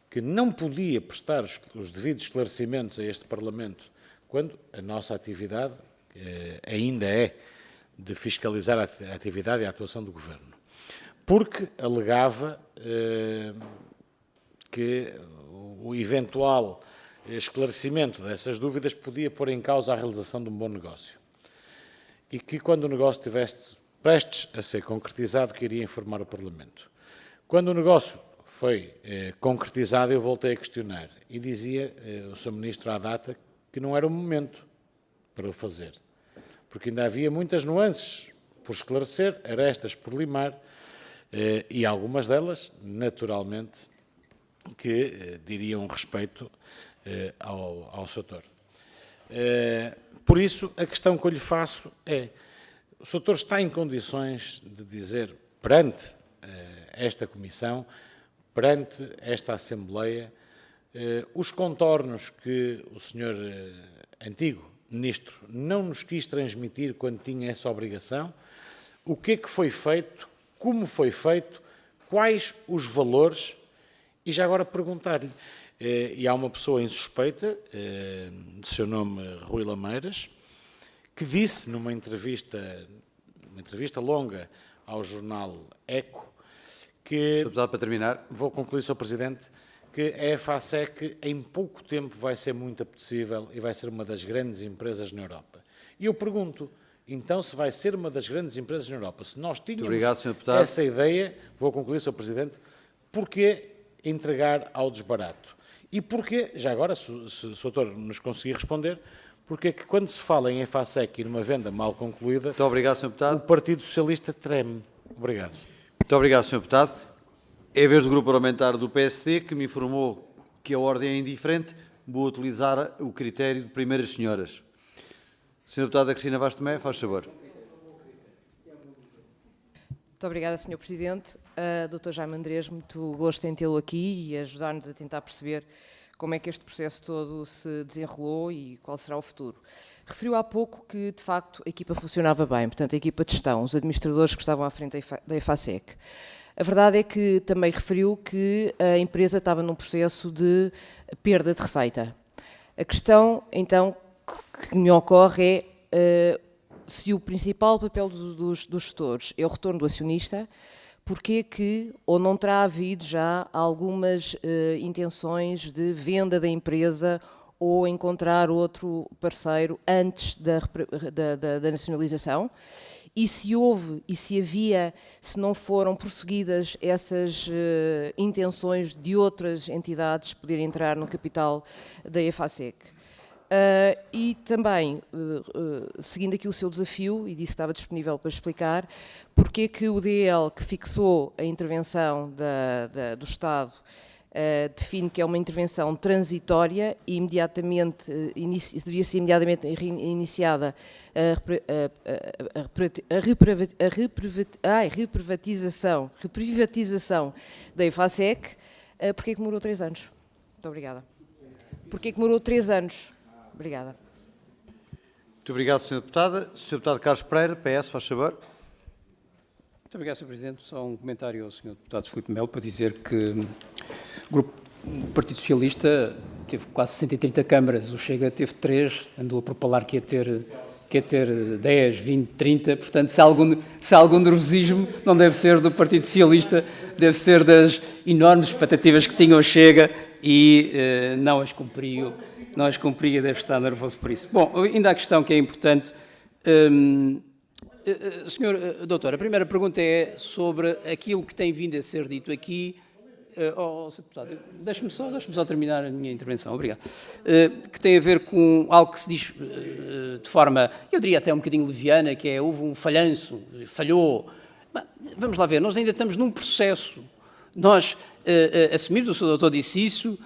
que não podia prestar os devidos esclarecimentos a este Parlamento, quando a nossa atividade ainda é de fiscalizar a atividade e a atuação do Governo. Porque alegava que o eventual esclarecimento dessas dúvidas podia pôr em causa a realização de um bom negócio. E que, quando o negócio estivesse prestes a ser concretizado, que iria informar o Parlamento. Quando o negócio foi concretizado, eu voltei a questionar e dizia o Sr. Ministro à data que não era o momento para o fazer, porque ainda havia muitas nuances por esclarecer, arestas por limar, e algumas delas, naturalmente, que diriam respeito ao setor. Por isso, a questão que eu lhe faço é: o setor está em condições de dizer perante esta Comissão, perante esta Assembleia, os contornos que o senhor antigo Ministro não nos quis transmitir quando tinha essa obrigação? O que é que foi feito? Como foi feito? Quais os valores? E já agora perguntar-lhe, e há uma pessoa insuspeita, de seu nome Rui Lameiras, que disse numa entrevista longa ao jornal Eco, que... Sr. Deputado, para terminar. Vou concluir, Sr. Presidente, que a EFASEC em pouco tempo vai ser muito apetecível e vai ser uma das grandes empresas na Europa. E eu pergunto, então, se vai ser uma das grandes empresas na Europa, se nós tínhamos essa ideia, vou concluir, Sr. Presidente, porquê entregar ao desbarato? E porquê, já agora, se o doutor nos conseguir responder, porque é que quando se fala em EFASEC e numa venda mal concluída, muito obrigado, Sr. Deputado. O Partido Socialista treme. Obrigado. Muito obrigado, Sr. Deputado. É a vez do grupo parlamentar do PSD, que me informou que a ordem é indiferente. Vou utilizar o critério de primeiras senhoras. Sra. Deputada Cristina Vaz Tomé, faz favor. Muito obrigada, Sr. Presidente. Dr. Jaime Andrés, muito gosto em tê-lo aqui e ajudar-nos a tentar perceber como é que este processo todo se desenrolou e qual será o futuro. Referiu há pouco que, de facto, a equipa funcionava bem, portanto, a equipa de gestão, os administradores que estavam à frente da EFASEC. A verdade é que também referiu que a empresa estava num processo de perda de receita. A questão, então, que me ocorre é se o principal papel dos gestores é o retorno do acionista, porque que ou não terá havido já algumas intenções de venda da empresa ou encontrar outro parceiro antes da nacionalização? E se houve, e se havia, se não foram prosseguidas essas intenções de outras entidades poderem entrar no capital da EFASEC. E também, seguindo aqui o seu desafio, e disse que estava disponível para explicar, porque que o DL que fixou a intervenção do Estado define que é uma intervenção transitória e imediatamente, devia ser imediatamente iniciada a reprivatização da EFASEC. Porquê que demorou 3 anos? Muito obrigada. Porquê que demorou 3 anos? Obrigada. Muito obrigado, Sra. Deputada. Sr. Deputado Carlos Pereira, PS, faz favor. Muito obrigado, Sr. Presidente. Só um comentário ao Sr. Deputado Filipe Melo para dizer que o Partido Socialista teve quase 130 câmaras, o Chega teve 3, andou a propalar que ia ter 10, 20, 30, portanto, se há algum nervosismo, não deve ser do Partido Socialista, deve ser das enormes expectativas que tinha o Chega e não as cumpriu, deve estar nervoso por isso. Bom, ainda a questão que é importante, Sr. Doutor, a primeira pergunta é sobre aquilo que tem vindo a ser dito aqui. Sr. Deputado, deixe-me só terminar a minha intervenção, obrigado. Que tem a ver com algo que se diz de forma, eu diria até um bocadinho leviana, que é houve um falhanço, falhou. Vamos lá ver, nós ainda estamos num processo. Nós assumimos, o Sr. Doutor disse isso,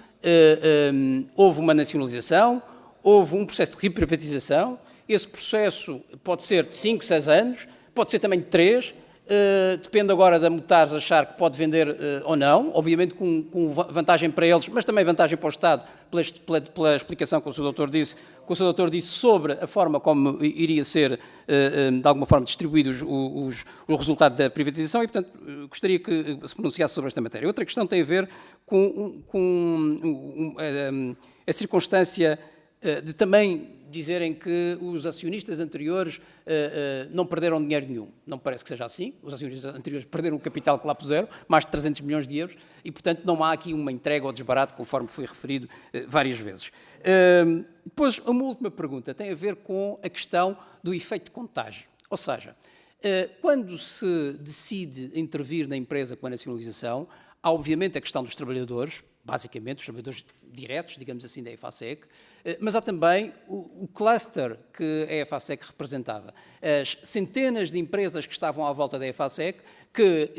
houve uma nacionalização, houve um processo de reprivatização. Esse processo pode ser de 5, 6 anos, pode ser também de 3, depende agora da Mutares achar que pode vender ou não, obviamente com vantagem para eles, mas também vantagem para o Estado, pela explicação que o Sr. Doutor disse sobre a forma como iria ser, de alguma forma, distribuídos o resultado da privatização e, portanto, gostaria que se pronunciasse sobre esta matéria. Outra questão tem a ver com a circunstância de também dizerem que os acionistas anteriores não perderam dinheiro nenhum. Não me parece que seja assim. Os acionistas anteriores perderam o capital que lá puseram, mais de 300 milhões de euros, e, portanto, não há aqui uma entrega ou desbarato, conforme foi referido várias vezes. Depois, uma última pergunta tem a ver com a questão do efeito de contágio. Ou seja, quando se decide intervir na empresa com a nacionalização, há, obviamente, a questão dos trabalhadores, basicamente, os trabalhadores diretos, digamos assim, da EFASEC, mas há também o cluster que a EFASEC representava. As centenas de empresas que estavam à volta da EFASEC que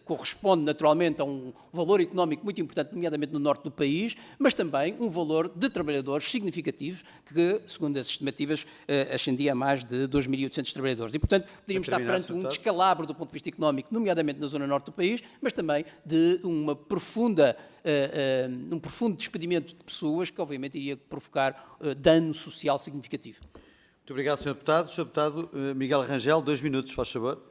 corresponde naturalmente a um valor económico muito importante, nomeadamente no norte do país, mas também um valor de trabalhadores significativo que, segundo as estimativas, ascendia a mais de 2.800 trabalhadores. E, portanto, poderíamos estar perante um descalabro do ponto de vista económico, nomeadamente na zona norte do país, mas também de um profundo despedimento de pessoas que, obviamente, iria provocar dano social significativo. Muito obrigado, Sr. Deputado. Sr. Deputado Miguel Rangel, 2 minutos, faz favor.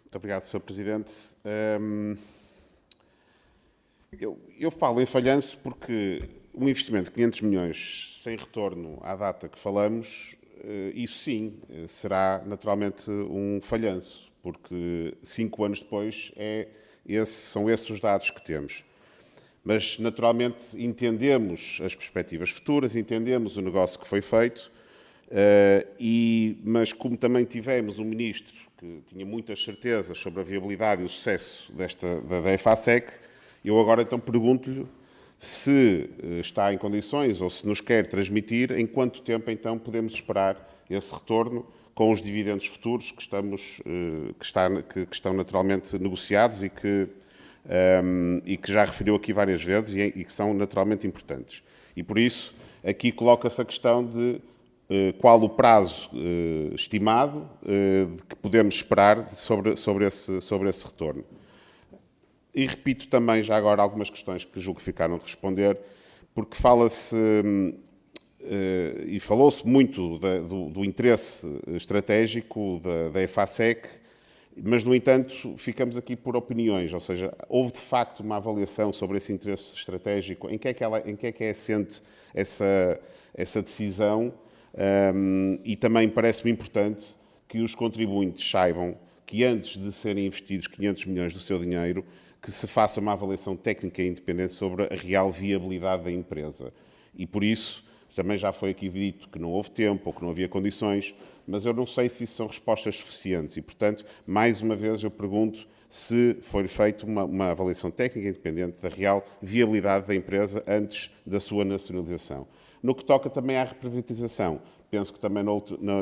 Muito obrigado, Sr. Presidente. Eu falo em falhanço porque um investimento de 500 milhões sem retorno à data que falamos, isso sim, será naturalmente um falhanço, porque 5 anos depois são esses os dados que temos. Mas, naturalmente, entendemos as perspectivas futuras, entendemos o negócio que foi feito, mas como também tivemos um Ministro que tinha muitas certezas sobre a viabilidade e o sucesso da EFASEC, eu agora então pergunto-lhe se está em condições ou se nos quer transmitir em quanto tempo então podemos esperar esse retorno, com os dividendos futuros que estão naturalmente negociados e que já referiu aqui várias vezes e que são naturalmente importantes. E por isso, aqui coloca-se a questão de qual o prazo estimado de que podemos esperar sobre esse retorno. E repito também já agora algumas questões que julgo que ficaram de responder, porque fala-se e falou-se muito do interesse estratégico da EFASEC, mas, no entanto, ficamos aqui por opiniões, ou seja, houve de facto uma avaliação sobre esse interesse estratégico, em que é que é assente essa decisão, e também parece-me importante que os contribuintes saibam que antes de serem investidos 500 milhões do seu dinheiro, que se faça uma avaliação técnica independente sobre a real viabilidade da empresa. E por isso, também já foi aqui dito que não houve tempo ou que não havia condições, mas eu não sei se isso são respostas suficientes e, portanto, mais uma vez eu pergunto se foi feita uma avaliação técnica independente da real viabilidade da empresa antes da sua nacionalização. No que toca também à reprivatização, penso que também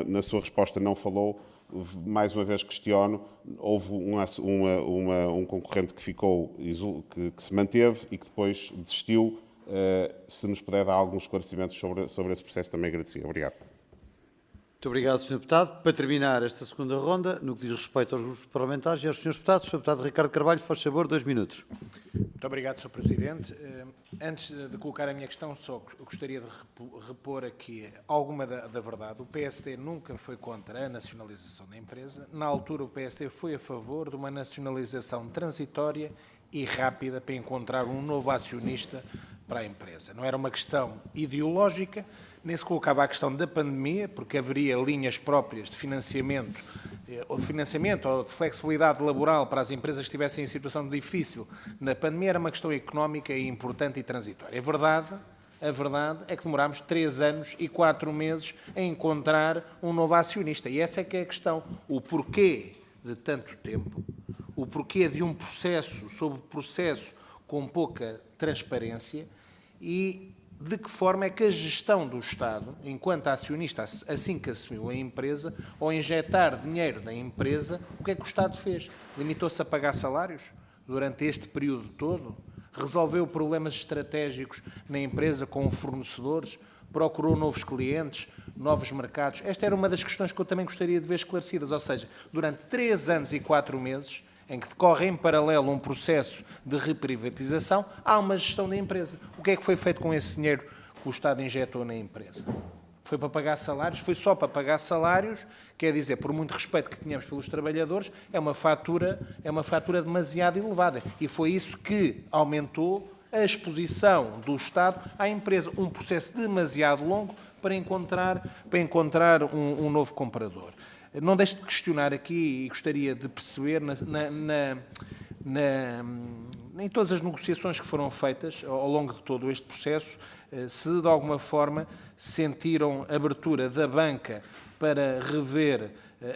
na sua resposta não falou, mais uma vez questiono, houve um concorrente que ficou, que se manteve e que depois desistiu. Se nos puder dar alguns esclarecimentos sobre esse processo, também agradecia. Obrigado. Muito obrigado, Sr. Deputado. Para terminar esta segunda ronda, no que diz respeito aos grupos parlamentares e aos Srs. Deputados, Sr. Deputado Ricardo Carvalho, faz favor, 2 minutos. Muito obrigado, Sr. Presidente. Antes de colocar a minha questão, só gostaria de repor aqui alguma da verdade. O PSD nunca foi contra a nacionalização da empresa. Na altura, o PSD foi a favor de uma nacionalização transitória e rápida para encontrar um novo acionista para a empresa. Não era uma questão ideológica, nem se colocava a questão da pandemia, porque haveria linhas próprias de financiamento ou de flexibilidade laboral para as empresas que estivessem em situação difícil na pandemia. Era uma questão económica e importante e transitória. A verdade é que demorámos 3 anos e 4 meses a encontrar um novo acionista. E essa é que é a questão. O porquê de tanto tempo, o porquê de um processo sobre processo com pouca transparência e de que forma é que a gestão do Estado, enquanto acionista, assim que assumiu a empresa, ao injetar dinheiro da empresa, o que é que o Estado fez? Limitou-se a pagar salários durante este período todo? Resolveu problemas estratégicos na empresa com fornecedores? Procurou novos clientes, novos mercados? Esta era uma das questões que eu também gostaria de ver esclarecidas, ou seja, durante 3 anos e 4 meses, em que decorre em paralelo um processo de reprivatização, há uma gestão da empresa. O que é que foi feito com esse dinheiro que o Estado injetou na empresa? Foi para pagar salários? Foi só para pagar salários, quer dizer, por muito respeito que tínhamos pelos trabalhadores, é uma fatura demasiado elevada. E foi isso que aumentou a exposição do Estado à empresa. Um processo demasiado longo para encontrar um novo comprador. Não deixo de questionar aqui e gostaria de perceber em todas as negociações que foram feitas ao longo de todo este processo, se de alguma forma sentiram abertura da banca para rever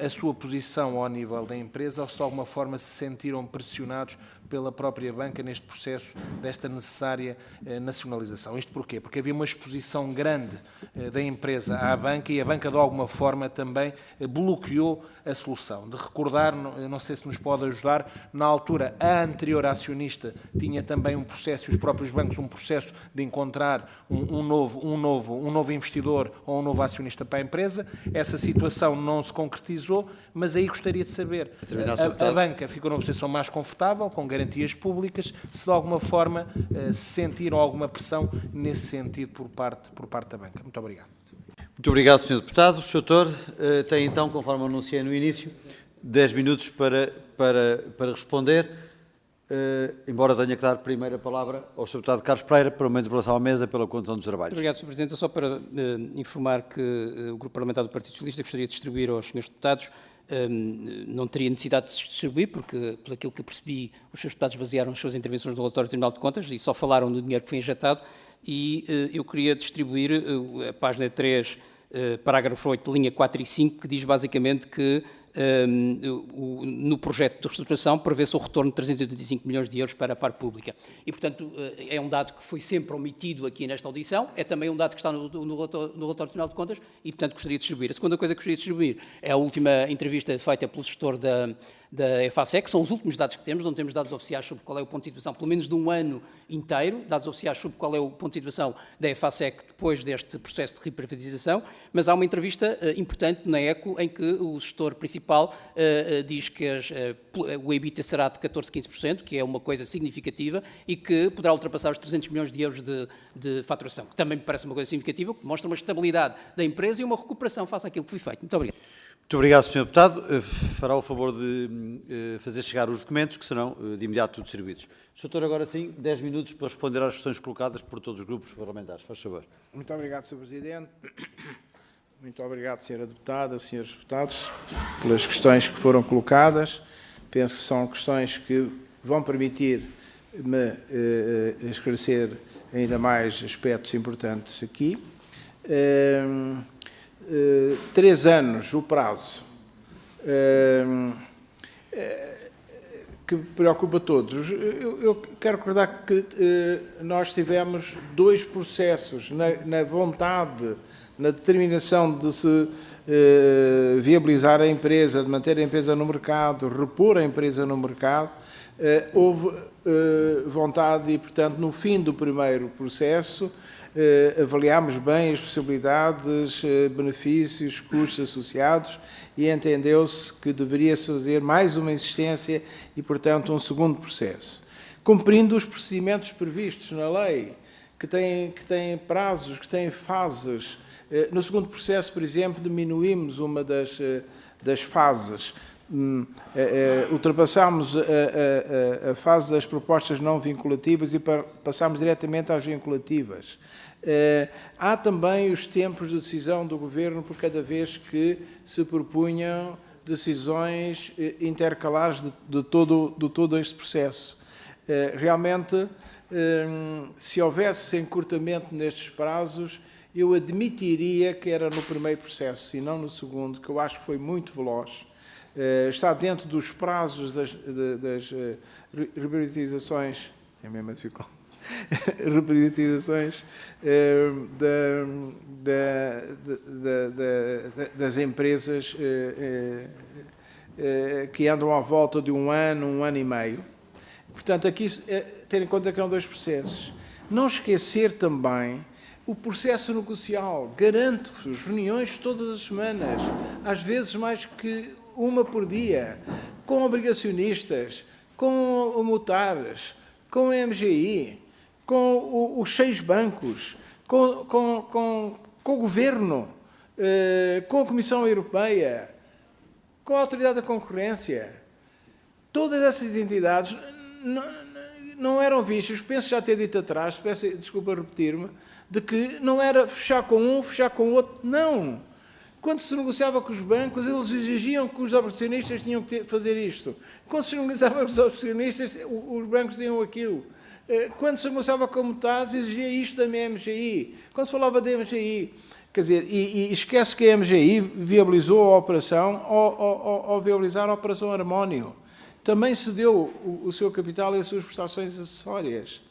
a sua posição ao nível da empresa ou se de alguma forma se sentiram pressionados pela própria banca neste processo desta necessária nacionalização. Isto porquê? Porque havia uma exposição grande da empresa à banca e a banca de alguma forma também bloqueou a solução. De recordar, não sei se nos pode ajudar, na altura a anterior acionista tinha também um processo, e os próprios bancos um processo de encontrar um novo investidor ou um novo acionista para a empresa. Essa situação não se concretizou, mas aí gostaria de saber, a banca ficou numa posição mais confortável, com garantias públicas, se de alguma forma sentiram alguma pressão nesse sentido por parte da banca. Muito obrigado. Muito obrigado, Sr. Deputado. O Sr. Doutor tem então, conforme anunciei no início, 10 minutos para responder, embora tenha que dar primeiro a palavra ao Sr. Deputado Carlos Pereira para uma interpelação à mesa pela condução dos trabalhos. Muito obrigado, Sr. Presidente. Só para informar que o Grupo Parlamentar do Partido Socialista gostaria de distribuir aos Srs. Deputados. Não teria necessidade de se distribuir, porque, pelo que percebi, os Srs. Deputados basearam as suas intervenções no relatório do Tribunal de Contas e só falaram do dinheiro que foi injetado, e eu queria distribuir a página 3, parágrafo 8, linha 4 e 5, que diz basicamente que no projeto de reestruturação prevê-se o retorno de 385 milhões de euros para a parte pública. E, portanto, é um dado que foi sempre omitido aqui nesta audição, é também um dado que está no relatório Tribunal de Contas e, portanto, gostaria de distribuir. A segunda coisa que gostaria de distribuir é a última entrevista feita pelo gestor da EFASEC, são os últimos dados que temos, não temos dados oficiais sobre qual é o ponto de situação, pelo menos de um ano inteiro, dados oficiais sobre qual é o ponto de situação da EFASEC depois deste processo de reprivatização, mas há uma entrevista importante na ECO em que o gestor principal diz que o EBITDA será de 14, 15%, que é uma coisa significativa e que poderá ultrapassar os 300 milhões de euros de faturação, que também me parece uma coisa significativa, que mostra uma estabilidade da empresa e uma recuperação face àquilo que foi feito. Muito obrigado. Muito obrigado, Sr. Deputado. Fará o favor de fazer chegar os documentos, que serão de imediato distribuídos. Sr. Doutor, agora sim, 10 minutos para responder às questões colocadas por todos os grupos parlamentares. Faz favor. Muito obrigado, Sr. Presidente. Muito obrigado, Sra. Deputada, Srs. Deputados, pelas questões que foram colocadas. Penso que são questões que vão permitir-me esclarecer ainda mais aspectos importantes aqui. 3 anos, o prazo, que preocupa todos. Eu quero recordar que nós tivemos 2 processos na vontade, na determinação de se viabilizar a empresa, de manter a empresa no mercado, repor a empresa no mercado. Houve vontade e, portanto, no fim do primeiro processo, avaliámos bem as possibilidades, benefícios, custos associados e entendeu-se que deveria-se fazer mais uma insistência e, portanto, um segundo processo. Cumprindo os procedimentos previstos na lei, que têm prazos, que têm fases. No segundo processo, por exemplo, diminuímos uma das fases. Ultrapassámos a fase das propostas não vinculativas e passámos diretamente às vinculativas. Há também os tempos de decisão do Governo por cada vez que se propunham decisões intercalares de todo este processo. Realmente, se houvesse encurtamento nestes prazos, eu admitiria que era no primeiro processo e não no segundo, que eu acho que foi muito veloz. Está dentro dos prazos das reprivatizações, é mesmo assim, reprivatizações das empresas que andam à volta de um ano e meio. Portanto, aqui ter em conta que são 2 processos. Não esquecer também o processo negocial. Garanto-vos reuniões todas as semanas, às vezes mais que uma por dia, com obrigacionistas, com mutares, com a MGI, com os 6 bancos, com o Governo, com a Comissão Europeia, com a Autoridade da Concorrência. Todas essas entidades não eram vistas, penso já ter dito atrás, peço desculpa repetir-me, de que não era fechar com um, fechar com o outro. Não! Quando se negociava com os bancos, eles exigiam que os obrigacionistas tinham que fazer isto. Quando se negociava com os obrigacionistas, os bancos tinham aquilo. Quando se negociava com mutados, exigia isto da MGI. Quando se falava da MGI, quer dizer, e esquece que a MGI viabilizou a operação ao viabilizar a Operação Harmónio. Também se deu o seu capital e as suas prestações acessórias.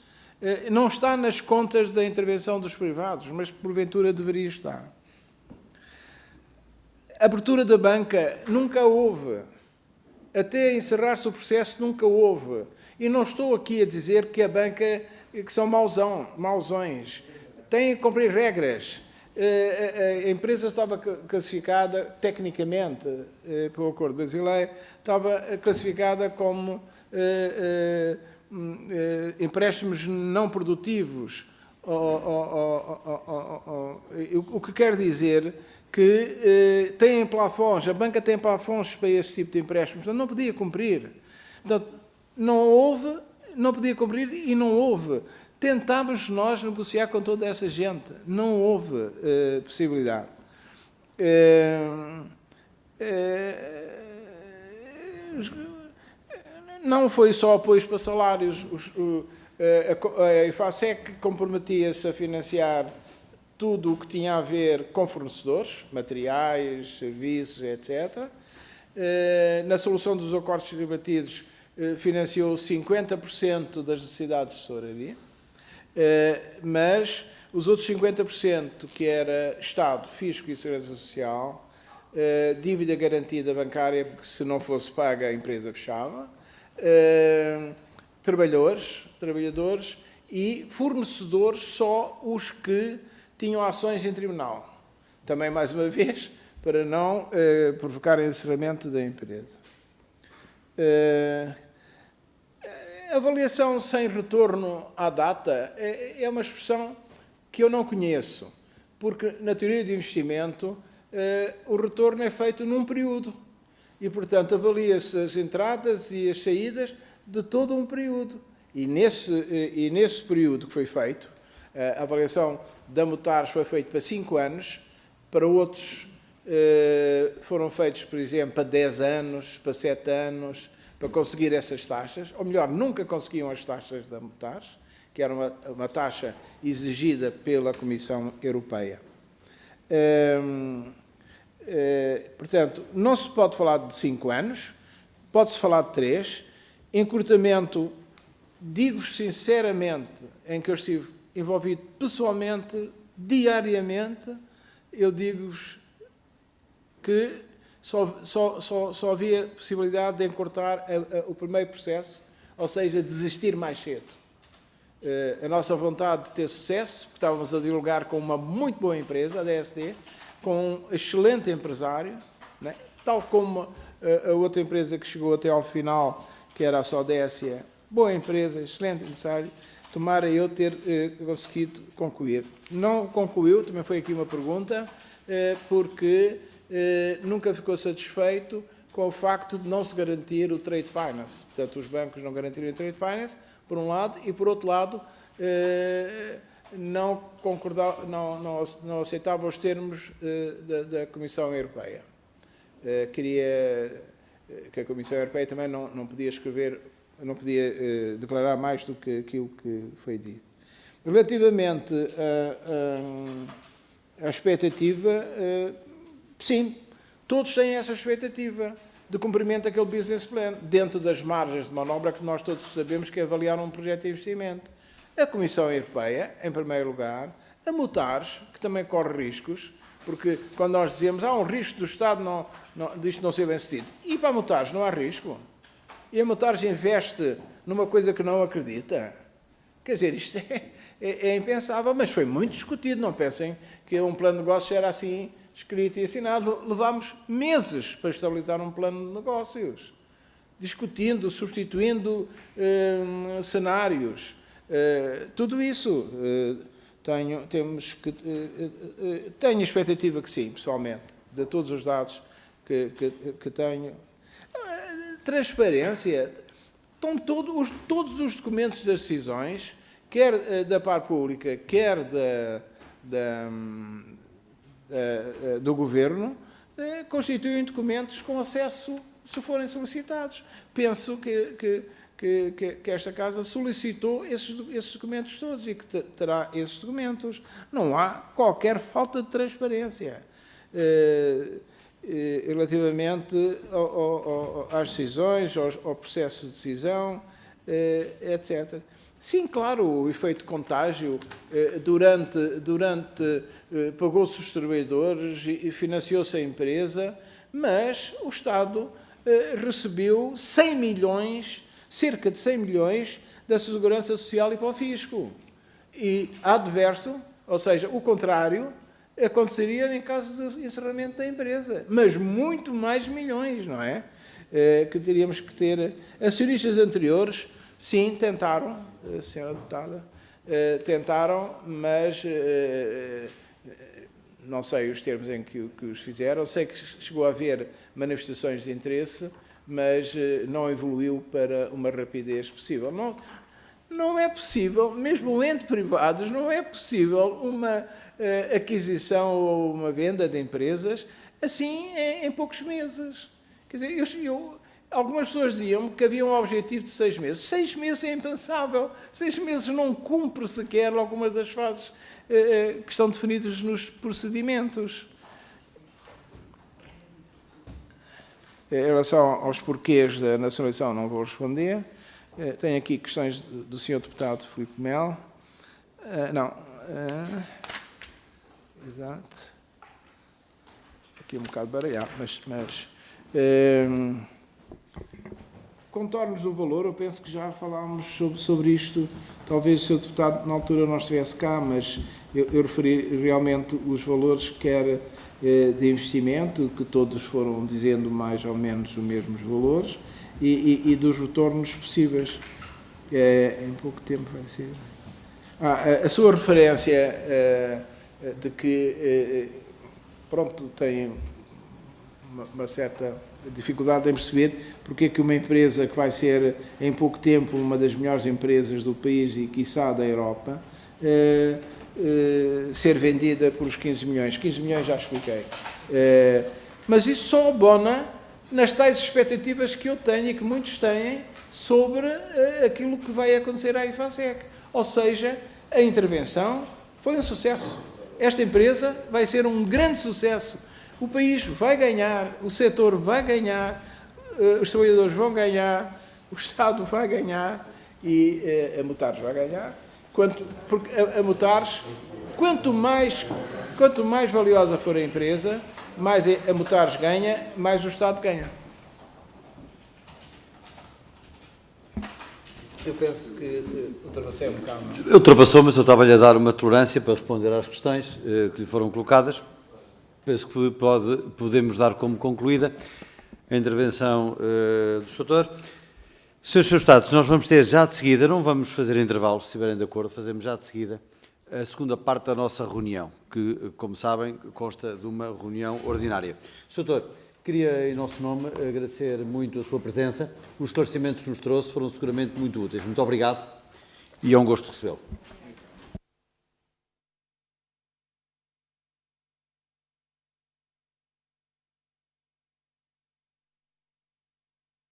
Não está nas contas da intervenção dos privados, mas porventura deveria estar. A abertura da banca nunca houve. Até encerrar-se o processo nunca houve. E não estou aqui a dizer que a banca, que são mauzões. Têm que cumprir regras. A empresa estava classificada, tecnicamente, pelo Acordo Brasileiro, estava classificada como empréstimos não produtivos. O que quer dizer que têm plafons, a banca tem plafons para esse tipo de empréstimos, portanto não podia cumprir. Portanto, não podia cumprir e não houve. Tentámos nós negociar com toda essa gente, não houve possibilidade. Não foi só apoios para salários, a EFASEC comprometia-se a financiar tudo o que tinha a ver com fornecedores, materiais, serviços, etc. Na solução dos acordos debatidos, financiou 50% das necessidades de tesouraria, mas os outros 50%, que era Estado, Fisco e Segurança Social, dívida garantida bancária, porque se não fosse paga a empresa fechava, trabalhadores e fornecedores, só os que tinham ações em tribunal. Também, mais uma vez, para não provocar encerramento da empresa. Avaliação sem retorno à data é uma expressão que eu não conheço, porque na teoria de investimento o retorno é feito num período e, portanto, avalia-se as entradas e as saídas de todo um período. E nesse período que foi feito, a avaliação da Mutares foi feita para 5 anos, para outros foram feitos, por exemplo, para 10 anos, para 7 anos, para conseguir essas taxas, ou melhor, nunca conseguiam as taxas da Mutares, que era uma taxa exigida pela Comissão Europeia. Portanto, não se pode falar de 5 anos, pode-se falar de 3. Encurtamento, digo-vos sinceramente, em que eu estive envolvido pessoalmente, diariamente, eu digo-vos que só havia possibilidade de encurtar o primeiro processo, ou seja, desistir mais cedo. A nossa vontade de ter sucesso, porque estávamos a dialogar com uma muito boa empresa, a DSD, com um excelente empresário, né? Tal como a outra empresa que chegou até ao final, que era a Sodécia, boa empresa, excelente empresário, tomara eu ter conseguido concluir. Não concluiu, também foi aqui uma pergunta, porque nunca ficou satisfeito com o facto de não se garantir o trade finance. Portanto, os bancos não garantiram o trade finance, por um lado, e por outro lado, não aceitava os termos da Comissão Europeia. Queria que a Comissão Europeia também não podia escrever, não podia declarar mais do que aquilo que foi dito. Relativamente à expectativa, sim, todos têm essa expectativa de cumprimento daquele business plan, dentro das margens de manobra que nós todos sabemos que é avaliar um projeto de investimento. A Comissão Europeia, em primeiro lugar, a Mutares, que também corre riscos, porque quando nós dizemos há um risco do Estado disto não ser bem sucedido, e para a Mutares não há risco? E a Mutares investe numa coisa que não acredita? Quer dizer, isto é impensável, mas foi muito discutido. Não pensem que um plano de negócios era assim escrito e assinado. Levámos meses para estabilizar um plano de negócios, discutindo, substituindo cenários. Tudo isso tenho expectativa que sim, pessoalmente, de todos os dados que tenho. Transparência. Estão todos os documentos das decisões, quer da parte pública, quer do Governo, constituem documentos com acesso, se forem solicitados. Penso que esta Casa solicitou esses documentos todos e que terá esses documentos. Não há qualquer falta de transparência relativamente às decisões, ao processo de decisão, etc. Sim, claro, o efeito de contágio pagou-se os trabalhadores e financiou-se a empresa, mas o Estado recebeu 100 milhões, cerca de 100 milhões, da Segurança Social e para o Fisco. E, adverso, ou seja, o contrário, aconteceria em caso de encerramento da empresa. Mas muito mais milhões, não é? Que teríamos que ter. Acionistas anteriores, sim, tentaram, senhora deputada, tentaram, mas não sei os termos em que os fizeram. Sei que chegou a haver manifestações de interesse, mas não evoluiu para uma rapidez possível. Não é possível, mesmo entre privados, não é possível uma aquisição ou uma venda de empresas assim em poucos meses. Quer dizer, algumas pessoas diziam que havia um objetivo de 6 meses. 6 meses é impensável. 6 meses não cumpre sequer algumas das fases que estão definidas nos procedimentos. Em relação aos porquês da nacionalização, não vou responder. Tenho aqui questões do Sr. Deputado Filipe Melo. Exato. Aqui um bocado baralhado, mas contornos do valor, eu penso que já falámos sobre isto. Talvez o Sr. Deputado, na altura, não estivesse cá, mas eu referi realmente os valores, quer de investimento, que todos foram dizendo mais ou menos os mesmos valores, e dos retornos possíveis. Em pouco tempo vai ser. A sua referência de que, pronto, tem uma certa dificuldade em perceber porque é que uma empresa que vai ser, em pouco tempo, uma das melhores empresas do país e, quiçá, da Europa, ser vendida por os 15 milhões. 15 milhões já expliquei. Mas isso só abona nas tais expectativas que eu tenho e que muitos têm sobre aquilo que vai acontecer à IFASEC. Ou seja, a intervenção foi um sucesso. Esta empresa vai ser um grande sucesso. O país vai ganhar, o setor vai ganhar, os trabalhadores vão ganhar, o Estado vai ganhar e a Mutares vai ganhar. Porque a Mutares, quanto mais valiosa for a empresa, mais a Mutares ganha, mais o Estado ganha. Eu penso que ultrapassei um bocado. Ultrapassou, mas eu estava-lhe a dar uma tolerância para responder às questões que lhe foram colocadas. Penso que podemos dar como concluída a intervenção do Sr. Doutor. Senhores Deputados, nós vamos ter já de seguida, não vamos fazer intervalo, se estiverem de acordo, fazemos já de seguida a segunda parte da nossa reunião, que, como sabem, consta de uma reunião ordinária. Sr. Doutor, queria, em nosso nome, agradecer muito a sua presença. Os esclarecimentos que nos trouxe foram seguramente muito úteis. Muito obrigado e é um gosto recebê-lo.